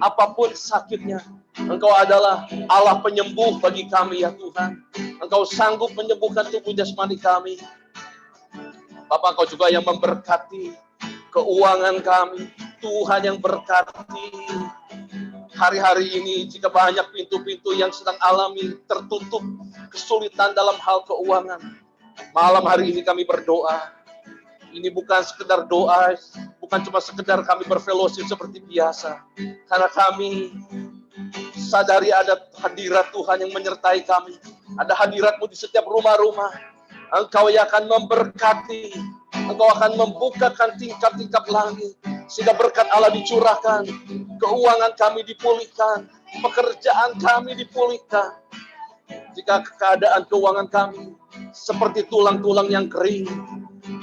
Apapun sakitnya, Engkau adalah Allah penyembuh bagi kami ya Tuhan. Engkau sanggup menyembuhkan tubuh jasmani kami. Bapak, Engkau juga yang memberkati keuangan kami. Tuhan yang berkati hari-hari ini, jika banyak pintu-pintu yang sedang alami tertutup, kesulitan dalam hal keuangan. Malam hari ini kami berdoa. Ini bukan sekedar doa, bukan cuma sekedar kami berfellowship seperti biasa. Karena kami sadari ada hadirat Tuhan yang menyertai kami. Ada hadirat-Mu di setiap rumah-rumah. Engkau yang akan memberkati. Engkau akan membukakan tingkap-tingkap langit. Sehingga berkat Allah dicurahkan. Keuangan kami dipulihkan. Pekerjaan kami dipulihkan. Jika keadaan keuangan kami seperti tulang-tulang yang kering,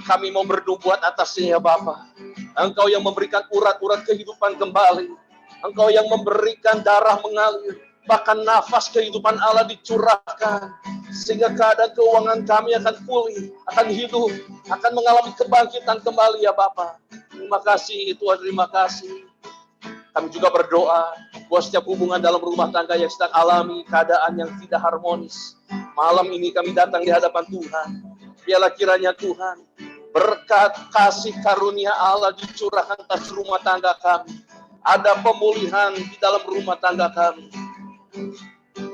kami mau bernubuat atasnya ya Bapa. Engkau yang memberikan urat-urat kehidupan kembali. Engkau yang memberikan darah mengalir. Bahkan nafas kehidupan Allah dicurahkan. Sehingga keadaan keuangan kami akan pulih, akan hidup, akan mengalami kebangkitan kembali ya Bapa. Terima kasih Tuhan, terima kasih. Kami juga berdoa buat setiap hubungan dalam rumah tangga yang sedang alami keadaan yang tidak harmonis. Malam ini kami datang di hadapan Tuhan. Biarlah kiranya Tuhan, berkat kasih karunia Allah dicurahkan atas rumah tangga kami. Ada pemulihan di dalam rumah tangga kami.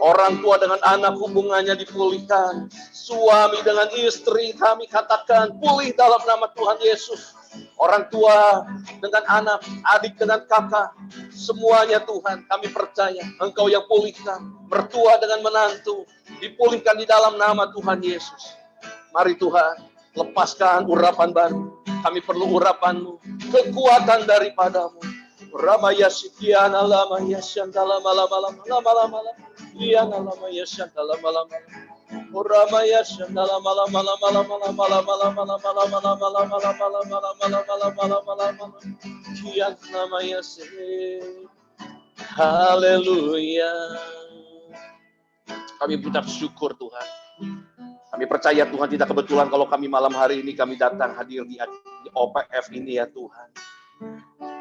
Orang tua dengan anak hubungannya dipulihkan. Suami dengan istri kami katakan pulih dalam nama Tuhan Yesus. Orang tua dengan anak, adik dengan kakak, semuanya Tuhan kami percaya Engkau yang pulihkan. Mertua dengan menantu dipulihkan di dalam nama Tuhan Yesus. Mari Tuhan, lepaskan urapan baru. Kami perlu urapan-Mu, kekuatan daripadamu. Ramaya sikiana lama yasyantala malam Iyana lama yasyantala malam. Ramaya syantala malam. Kian namanya haleluya. Kami mengucap syukur Tuhan. Kami percaya Tuhan tidak kebetulan kalau kami malam hari ini kami datang hadir di OPF ini ya Tuhan.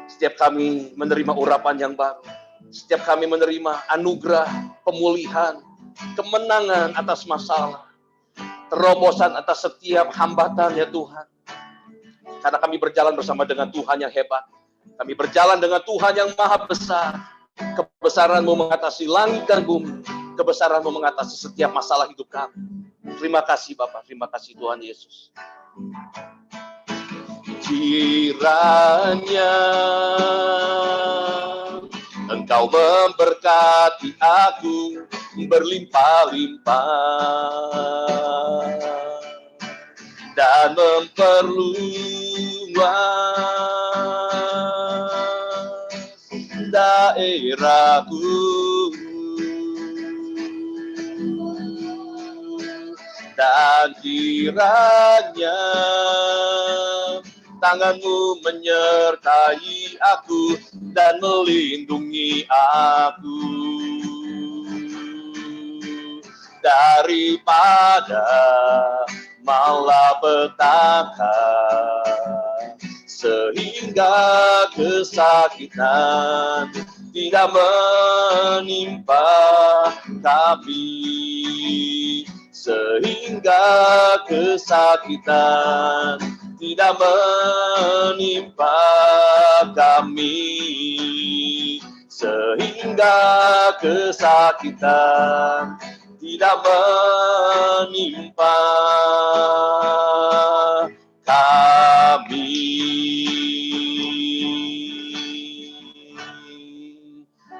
Setiap kami menerima urapan yang baru. Setiap kami menerima anugerah, pemulihan, kemenangan atas masalah. Terobosan atas setiap hambatan ya Tuhan. Karena kami berjalan bersama dengan Tuhan yang hebat. Kami berjalan dengan Tuhan yang maha besar. Kebesaran-Mu mengatasi langit dan bumi. Kebesaran-Mu mengatasi setiap masalah hidup kami. Terima kasih Bapak, terima kasih Tuhan Yesus. Kiranya Engkau memberkati aku berlimpah-limpah dan memperluas daerahku dan kiranya tangan-Mu menyertai aku dan melindungi aku daripada malapetaka sehingga kesakitan tidak menimpa kami sehingga kesakitan tidak menimpa kami, sehingga kesakitan tidak menimpa kami.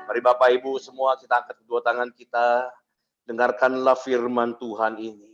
Mari Bapak Ibu semua kita angkat kedua tangan kita, dengarkanlah firman Tuhan ini.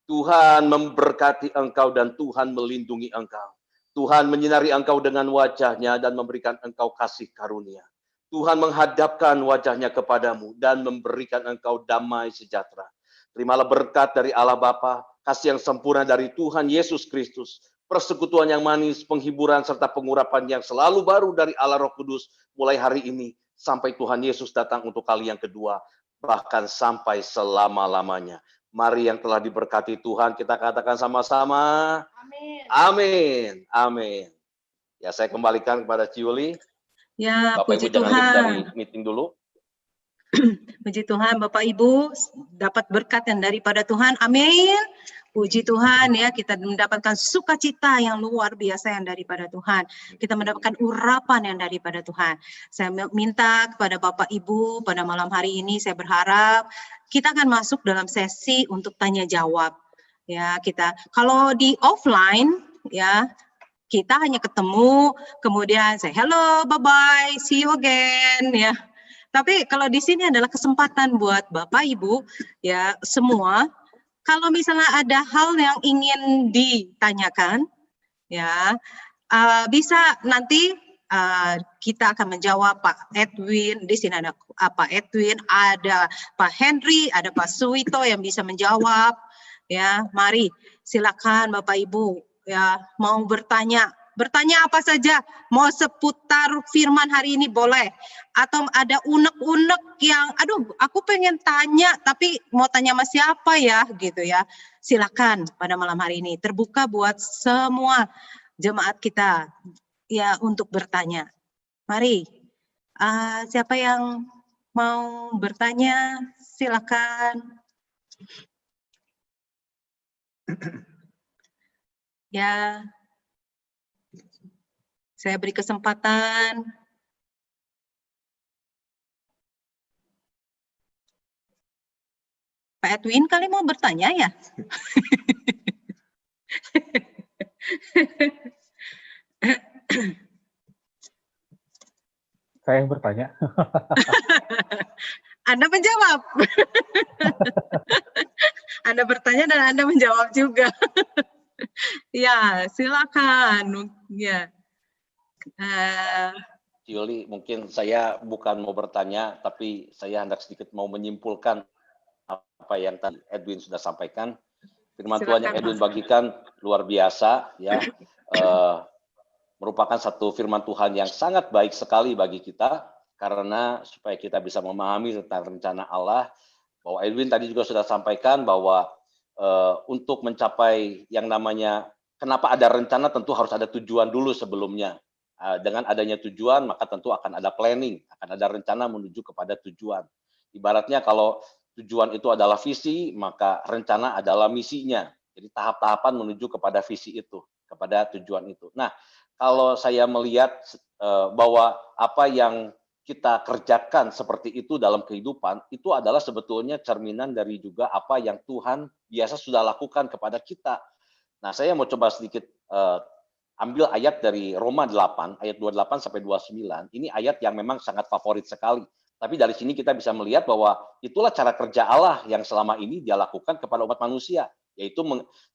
Tuhan memberkati engkau dan Tuhan melindungi engkau. Tuhan menyinari engkau dengan wajahnya dan memberikan engkau kasih karunia. Tuhan menghadapkan wajahnya kepadamu dan memberikan engkau damai sejahtera. Terimalah berkat dari Allah Bapa, kasih yang sempurna dari Tuhan Yesus Kristus, persekutuan yang manis, penghiburan serta pengurapan yang selalu baru dari Allah Roh Kudus mulai hari ini sampai Tuhan Yesus datang untuk kali yang kedua, bahkan sampai selama-lamanya. Mari yang telah diberkati Tuhan, kita katakan sama-sama. Amin. Amin. Amin. Ya, saya kembalikan kepada Ciuli. Ya, Bapak puji Ibu jangan leave dari Tuhan. meeting dulu. Puji Tuhan, Bapak Ibu dapat berkat yang daripada Tuhan. Amin. Puji Tuhan ya, kita mendapatkan sukacita yang luar biasa yang daripada Tuhan. Kita mendapatkan urapan yang daripada Tuhan. Saya minta kepada Bapak Ibu pada malam hari ini, saya berharap kita akan masuk dalam sesi untuk tanya jawab. Ya, kita kalau di offline ya, kita hanya ketemu, kemudian say hello, bye-bye, see you again ya. Tapi kalau di sini adalah kesempatan buat Bapak Ibu ya semua, kalau misalnya ada hal yang ingin ditanyakan, ya bisa nanti kita akan menjawab Pak Edwin. Di sini ada Pak Edwin, ada Pak Henry, ada Pak Suwito yang bisa menjawab. Ya, mari silakan Bapak Ibu ya mau bertanya. Bertanya apa saja, mau seputar firman hari ini boleh, atau ada unek-unek yang, aduh aku pengen tanya, tapi mau tanya sama siapa ya, gitu ya. Silakan pada malam hari ini, terbuka buat semua jemaat kita ya untuk bertanya. Mari, siapa yang mau bertanya, silakan. Ya. Saya beri kesempatan. Pak Edwin kali mau bertanya ya? Saya yang bertanya. Anda menjawab. Anda bertanya dan Anda menjawab juga. Ya, silakan. Ya. Ciuli, mungkin saya bukan mau bertanya, tapi saya hendak sedikit mau menyimpulkan apa yang tadi Edwin sudah sampaikan. Firman Tuhan yang Edwin bagikan luar biasa, ya, merupakan satu firman Tuhan yang sangat baik sekali bagi kita, karena supaya kita bisa memahami tentang rencana Allah. Bahwa Edwin tadi juga sudah sampaikan bahwa untuk mencapai yang namanya, kenapa ada rencana tentu harus ada tujuan dulu sebelumnya. Dengan adanya tujuan, maka tentu akan ada planning, akan ada rencana menuju kepada tujuan. Ibaratnya kalau tujuan itu adalah visi, maka rencana adalah misinya. Jadi tahap-tahapan menuju kepada visi itu, kepada tujuan itu. Nah, kalau saya melihat bahwa apa yang kita kerjakan seperti itu dalam kehidupan, itu adalah sebetulnya cerminan dari juga apa yang Tuhan biasa sudah lakukan kepada kita. Nah, saya mau coba sedikit ambil ayat dari Roma 8, ayat 28 sampai 29. Ini ayat yang memang sangat favorit sekali. Tapi dari sini kita bisa melihat bahwa itulah cara kerja Allah yang selama ini dia lakukan kepada umat manusia. Yaitu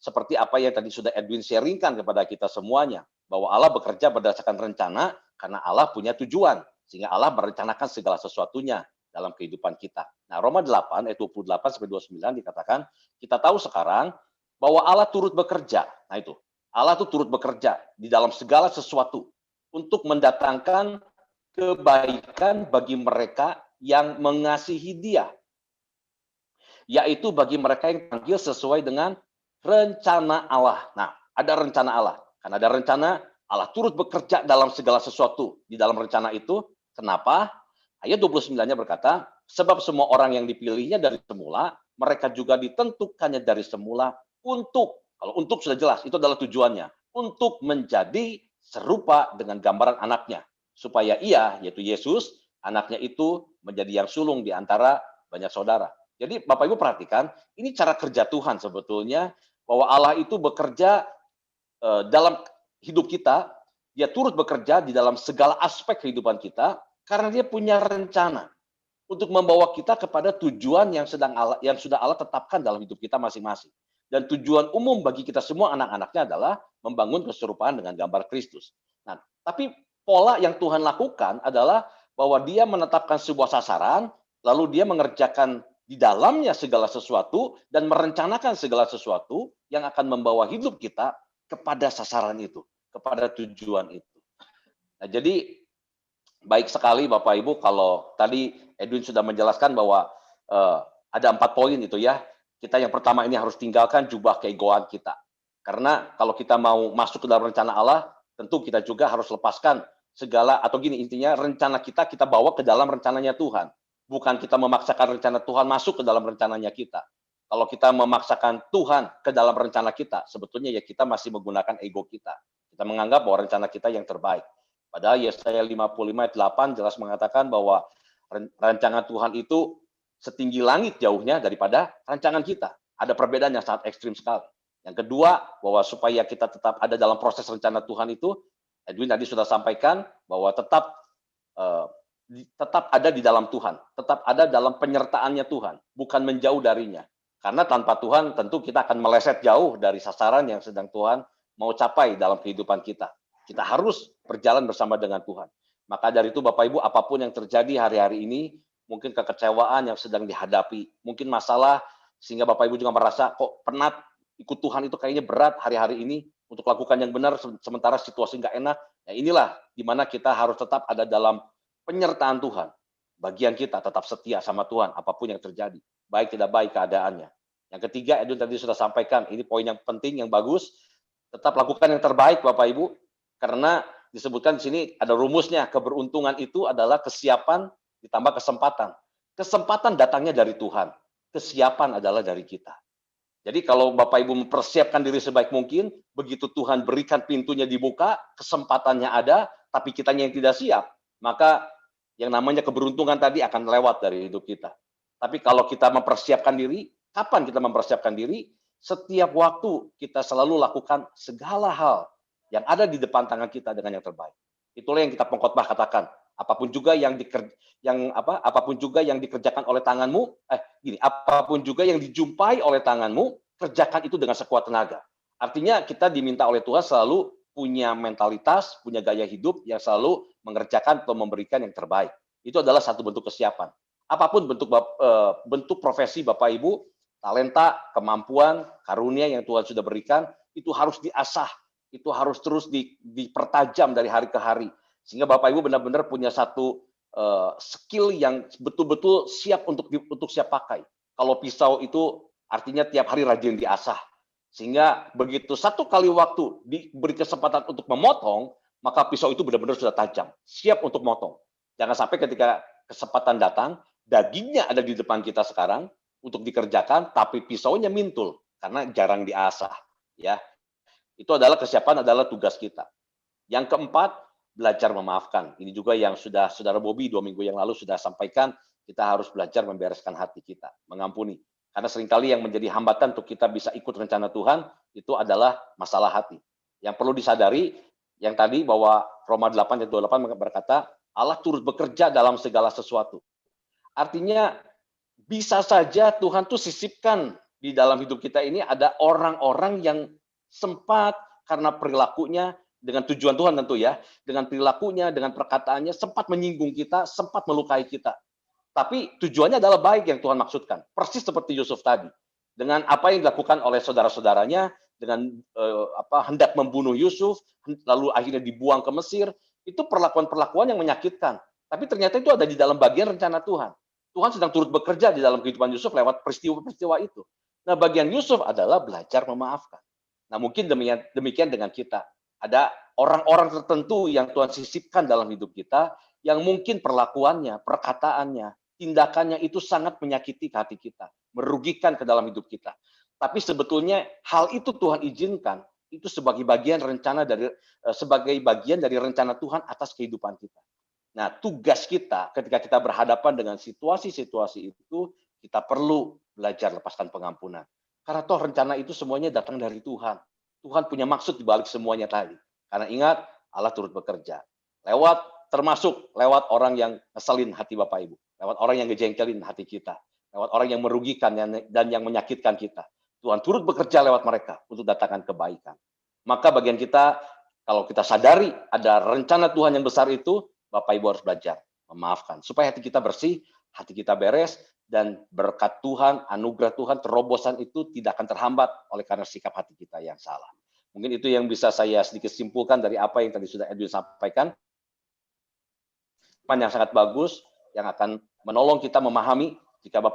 seperti apa yang tadi sudah Edwin sharingkan kepada kita semuanya. Bahwa Allah bekerja berdasarkan rencana karena Allah punya tujuan. Sehingga Allah merencanakan segala sesuatunya dalam kehidupan kita. Nah, Roma 8, ayat 28 sampai 29 dikatakan, kita tahu sekarang bahwa Allah turut bekerja. Nah itu. Allah itu turut bekerja di dalam segala sesuatu untuk mendatangkan kebaikan bagi mereka yang mengasihi Dia, yaitu bagi mereka yang dipanggil sesuai dengan rencana Allah. Nah, ada rencana Allah. Karena ada rencana, Allah turut bekerja dalam segala sesuatu. Di dalam rencana itu, kenapa? Ayat 29-nya berkata, sebab semua orang yang dipilihnya dari semula, mereka juga ditentukannya dari semula untuk. Kalau untuk sudah jelas, itu adalah tujuannya. untuk menjadi serupa dengan gambaran anaknya, supaya ia, yaitu Yesus, anaknya itu menjadi yang sulung di antara banyak saudara. Jadi Bapak Ibu perhatikan, ini cara kerja Tuhan sebetulnya, bahwa Allah itu bekerja dalam hidup kita, dia turut bekerja di dalam segala aspek kehidupan kita, karena dia punya rencana untuk membawa kita kepada tujuan yang sudah Allah tetapkan dalam hidup kita masing-masing. Dan tujuan umum bagi kita semua anak-anaknya adalah membangun keserupaan dengan gambar Kristus. Nah, tapi pola yang Tuhan lakukan adalah bahwa dia menetapkan sebuah sasaran, lalu dia mengerjakan di dalamnya segala sesuatu dan merencanakan segala sesuatu yang akan membawa hidup kita kepada sasaran itu, kepada tujuan itu. Nah, jadi baik sekali Bapak Ibu kalau tadi Edwin sudah menjelaskan bahwa ada 4 poin itu ya. Kita yang pertama ini harus tinggalkan jubah keegoan kita. Karena kalau kita mau masuk ke dalam rencana Allah, tentu kita juga harus lepaskan segala, atau gini intinya, rencana kita bawa ke dalam rencananya Tuhan. Bukan kita memaksakan rencana Tuhan masuk ke dalam rencananya kita. Kalau kita memaksakan Tuhan ke dalam rencana kita, sebetulnya ya kita masih menggunakan ego kita. Kita menganggap bahwa rencana kita yang terbaik. Padahal Yesaya 55 ayat 8 jelas mengatakan bahwa rancangan Tuhan itu setinggi langit jauhnya daripada rancangan kita. Ada perbedaan yang sangat ekstrim sekali. Yang kedua, bahwa supaya kita tetap ada dalam proses rencana Tuhan itu, Edwin tadi sudah sampaikan bahwa tetap ada di dalam Tuhan, tetap ada dalam penyertaannya Tuhan, bukan menjauh darinya. Karena tanpa Tuhan tentu kita akan meleset jauh dari sasaran yang sedang Tuhan mau capai dalam kehidupan kita. Kita harus berjalan bersama dengan Tuhan. Maka dari itu Bapak Ibu, apapun yang terjadi hari-hari ini, mungkin kekecewaan yang sedang dihadapi, mungkin masalah sehingga Bapak Ibu juga merasa kok penat, ikut Tuhan itu kayaknya berat hari-hari ini untuk lakukan yang benar sementara situasi nggak enak. Nah, inilah dimana kita harus tetap ada dalam penyertaan Tuhan. Bagian kita tetap setia sama Tuhan apapun yang terjadi, baik tidak baik keadaannya. Yang ketiga, Edwin tadi sudah sampaikan, ini poin yang penting, yang bagus, tetap lakukan yang terbaik Bapak Ibu, karena disebutkan di sini ada rumusnya, keberuntungan itu adalah kesiapan ditambah kesempatan. Kesempatan datangnya dari Tuhan, kesiapan adalah dari kita. Jadi kalau Bapak Ibu mempersiapkan diri sebaik mungkin, begitu Tuhan berikan pintunya dibuka, kesempatannya ada, tapi kitanya yang tidak siap, maka yang namanya keberuntungan tadi akan lewat dari hidup kita. Tapi kalau kita mempersiapkan diri, kapan kita mempersiapkan diri? Setiap waktu kita selalu lakukan segala hal yang ada di depan tangan kita dengan yang terbaik. Itulah yang kita pengkhotbah katakan. Apapun juga yang dikerjakan oleh tanganmu, apapun juga yang dijumpai oleh tanganmu, kerjakan itu dengan sekuat tenaga. Artinya kita diminta oleh Tuhan selalu punya mentalitas, punya gaya hidup yang selalu mengerjakan atau memberikan yang terbaik. Itu adalah satu bentuk kesiapan. Apapun bentuk profesi Bapak Ibu, talenta, kemampuan, karunia yang Tuhan sudah berikan, itu harus diasah, itu harus terus dipertajam dari hari ke hari. Sehingga Bapak Ibu benar-benar punya satu skill yang betul-betul siap untuk siap pakai. Kalau pisau itu artinya tiap hari rajin diasah. Sehingga begitu satu kali waktu diberi kesempatan untuk memotong, maka pisau itu benar-benar sudah tajam, siap untuk motong. Jangan sampai ketika kesempatan datang, dagingnya ada di depan kita sekarang untuk dikerjakan, tapi pisaunya mintul karena jarang diasah. Ya, itu adalah kesiapan, adalah tugas kita. Yang keempat, belajar memaafkan. Ini juga yang sudah Saudara Bobby 2 minggu yang lalu sudah sampaikan, kita harus belajar membereskan hati kita, mengampuni. Karena seringkali yang menjadi hambatan untuk kita bisa ikut rencana Tuhan, itu adalah masalah hati. Yang perlu disadari, yang tadi bahwa Roma 8 ayat 28 berkata, Allah turut bekerja dalam segala sesuatu. Artinya, bisa saja Tuhan tuh sisipkan di dalam hidup kita ini ada orang-orang yang sempat karena perilakunya, dengan tujuan Tuhan tentu ya, dengan perilakunya, dengan perkataannya, sempat menyinggung kita, sempat melukai kita. Tapi tujuannya adalah baik yang Tuhan maksudkan. Persis seperti Yusuf tadi. Dengan apa yang dilakukan oleh saudara-saudaranya, dengan hendak membunuh Yusuf, lalu akhirnya dibuang ke Mesir, itu perlakuan-perlakuan yang menyakitkan. Tapi ternyata itu ada di dalam bagian rencana Tuhan. Tuhan sedang turut bekerja di dalam kehidupan Yusuf lewat peristiwa-peristiwa itu. Nah, bagian Yusuf adalah belajar memaafkan. Nah, mungkin demikian dengan kita. Ada orang-orang tertentu yang Tuhan sisipkan dalam hidup kita, yang mungkin perlakuannya, perkataannya, tindakannya itu sangat menyakiti hati kita, merugikan ke dalam hidup kita. Tapi sebetulnya hal itu Tuhan izinkan itu sebagai bagian dari rencana Tuhan atas kehidupan kita. Nah, tugas kita ketika kita berhadapan dengan situasi-situasi itu, kita perlu belajar lepaskan pengampunan. Karena toh rencana itu semuanya datang dari Tuhan. Tuhan punya maksud di balik semuanya tadi. Karena ingat, Allah turut bekerja. Termasuk lewat orang yang ngeselin hati Bapak Ibu. Lewat orang yang ngejengkelin hati kita. Lewat orang yang merugikan dan yang menyakitkan kita. Tuhan turut bekerja lewat mereka untuk datangkan kebaikan. Maka bagian kita, kalau kita sadari ada rencana Tuhan yang besar itu, Bapak Ibu harus belajar memaafkan. Supaya hati kita bersih, hati kita beres, dan berkat Tuhan, anugerah Tuhan, terobosan itu tidak akan terhambat oleh karena sikap hati kita yang salah. Mungkin itu yang bisa saya sedikit simpulkan dari apa yang tadi sudah Edwin sampaikan. Yang sangat bagus, yang akan menolong kita memahami jika Bapak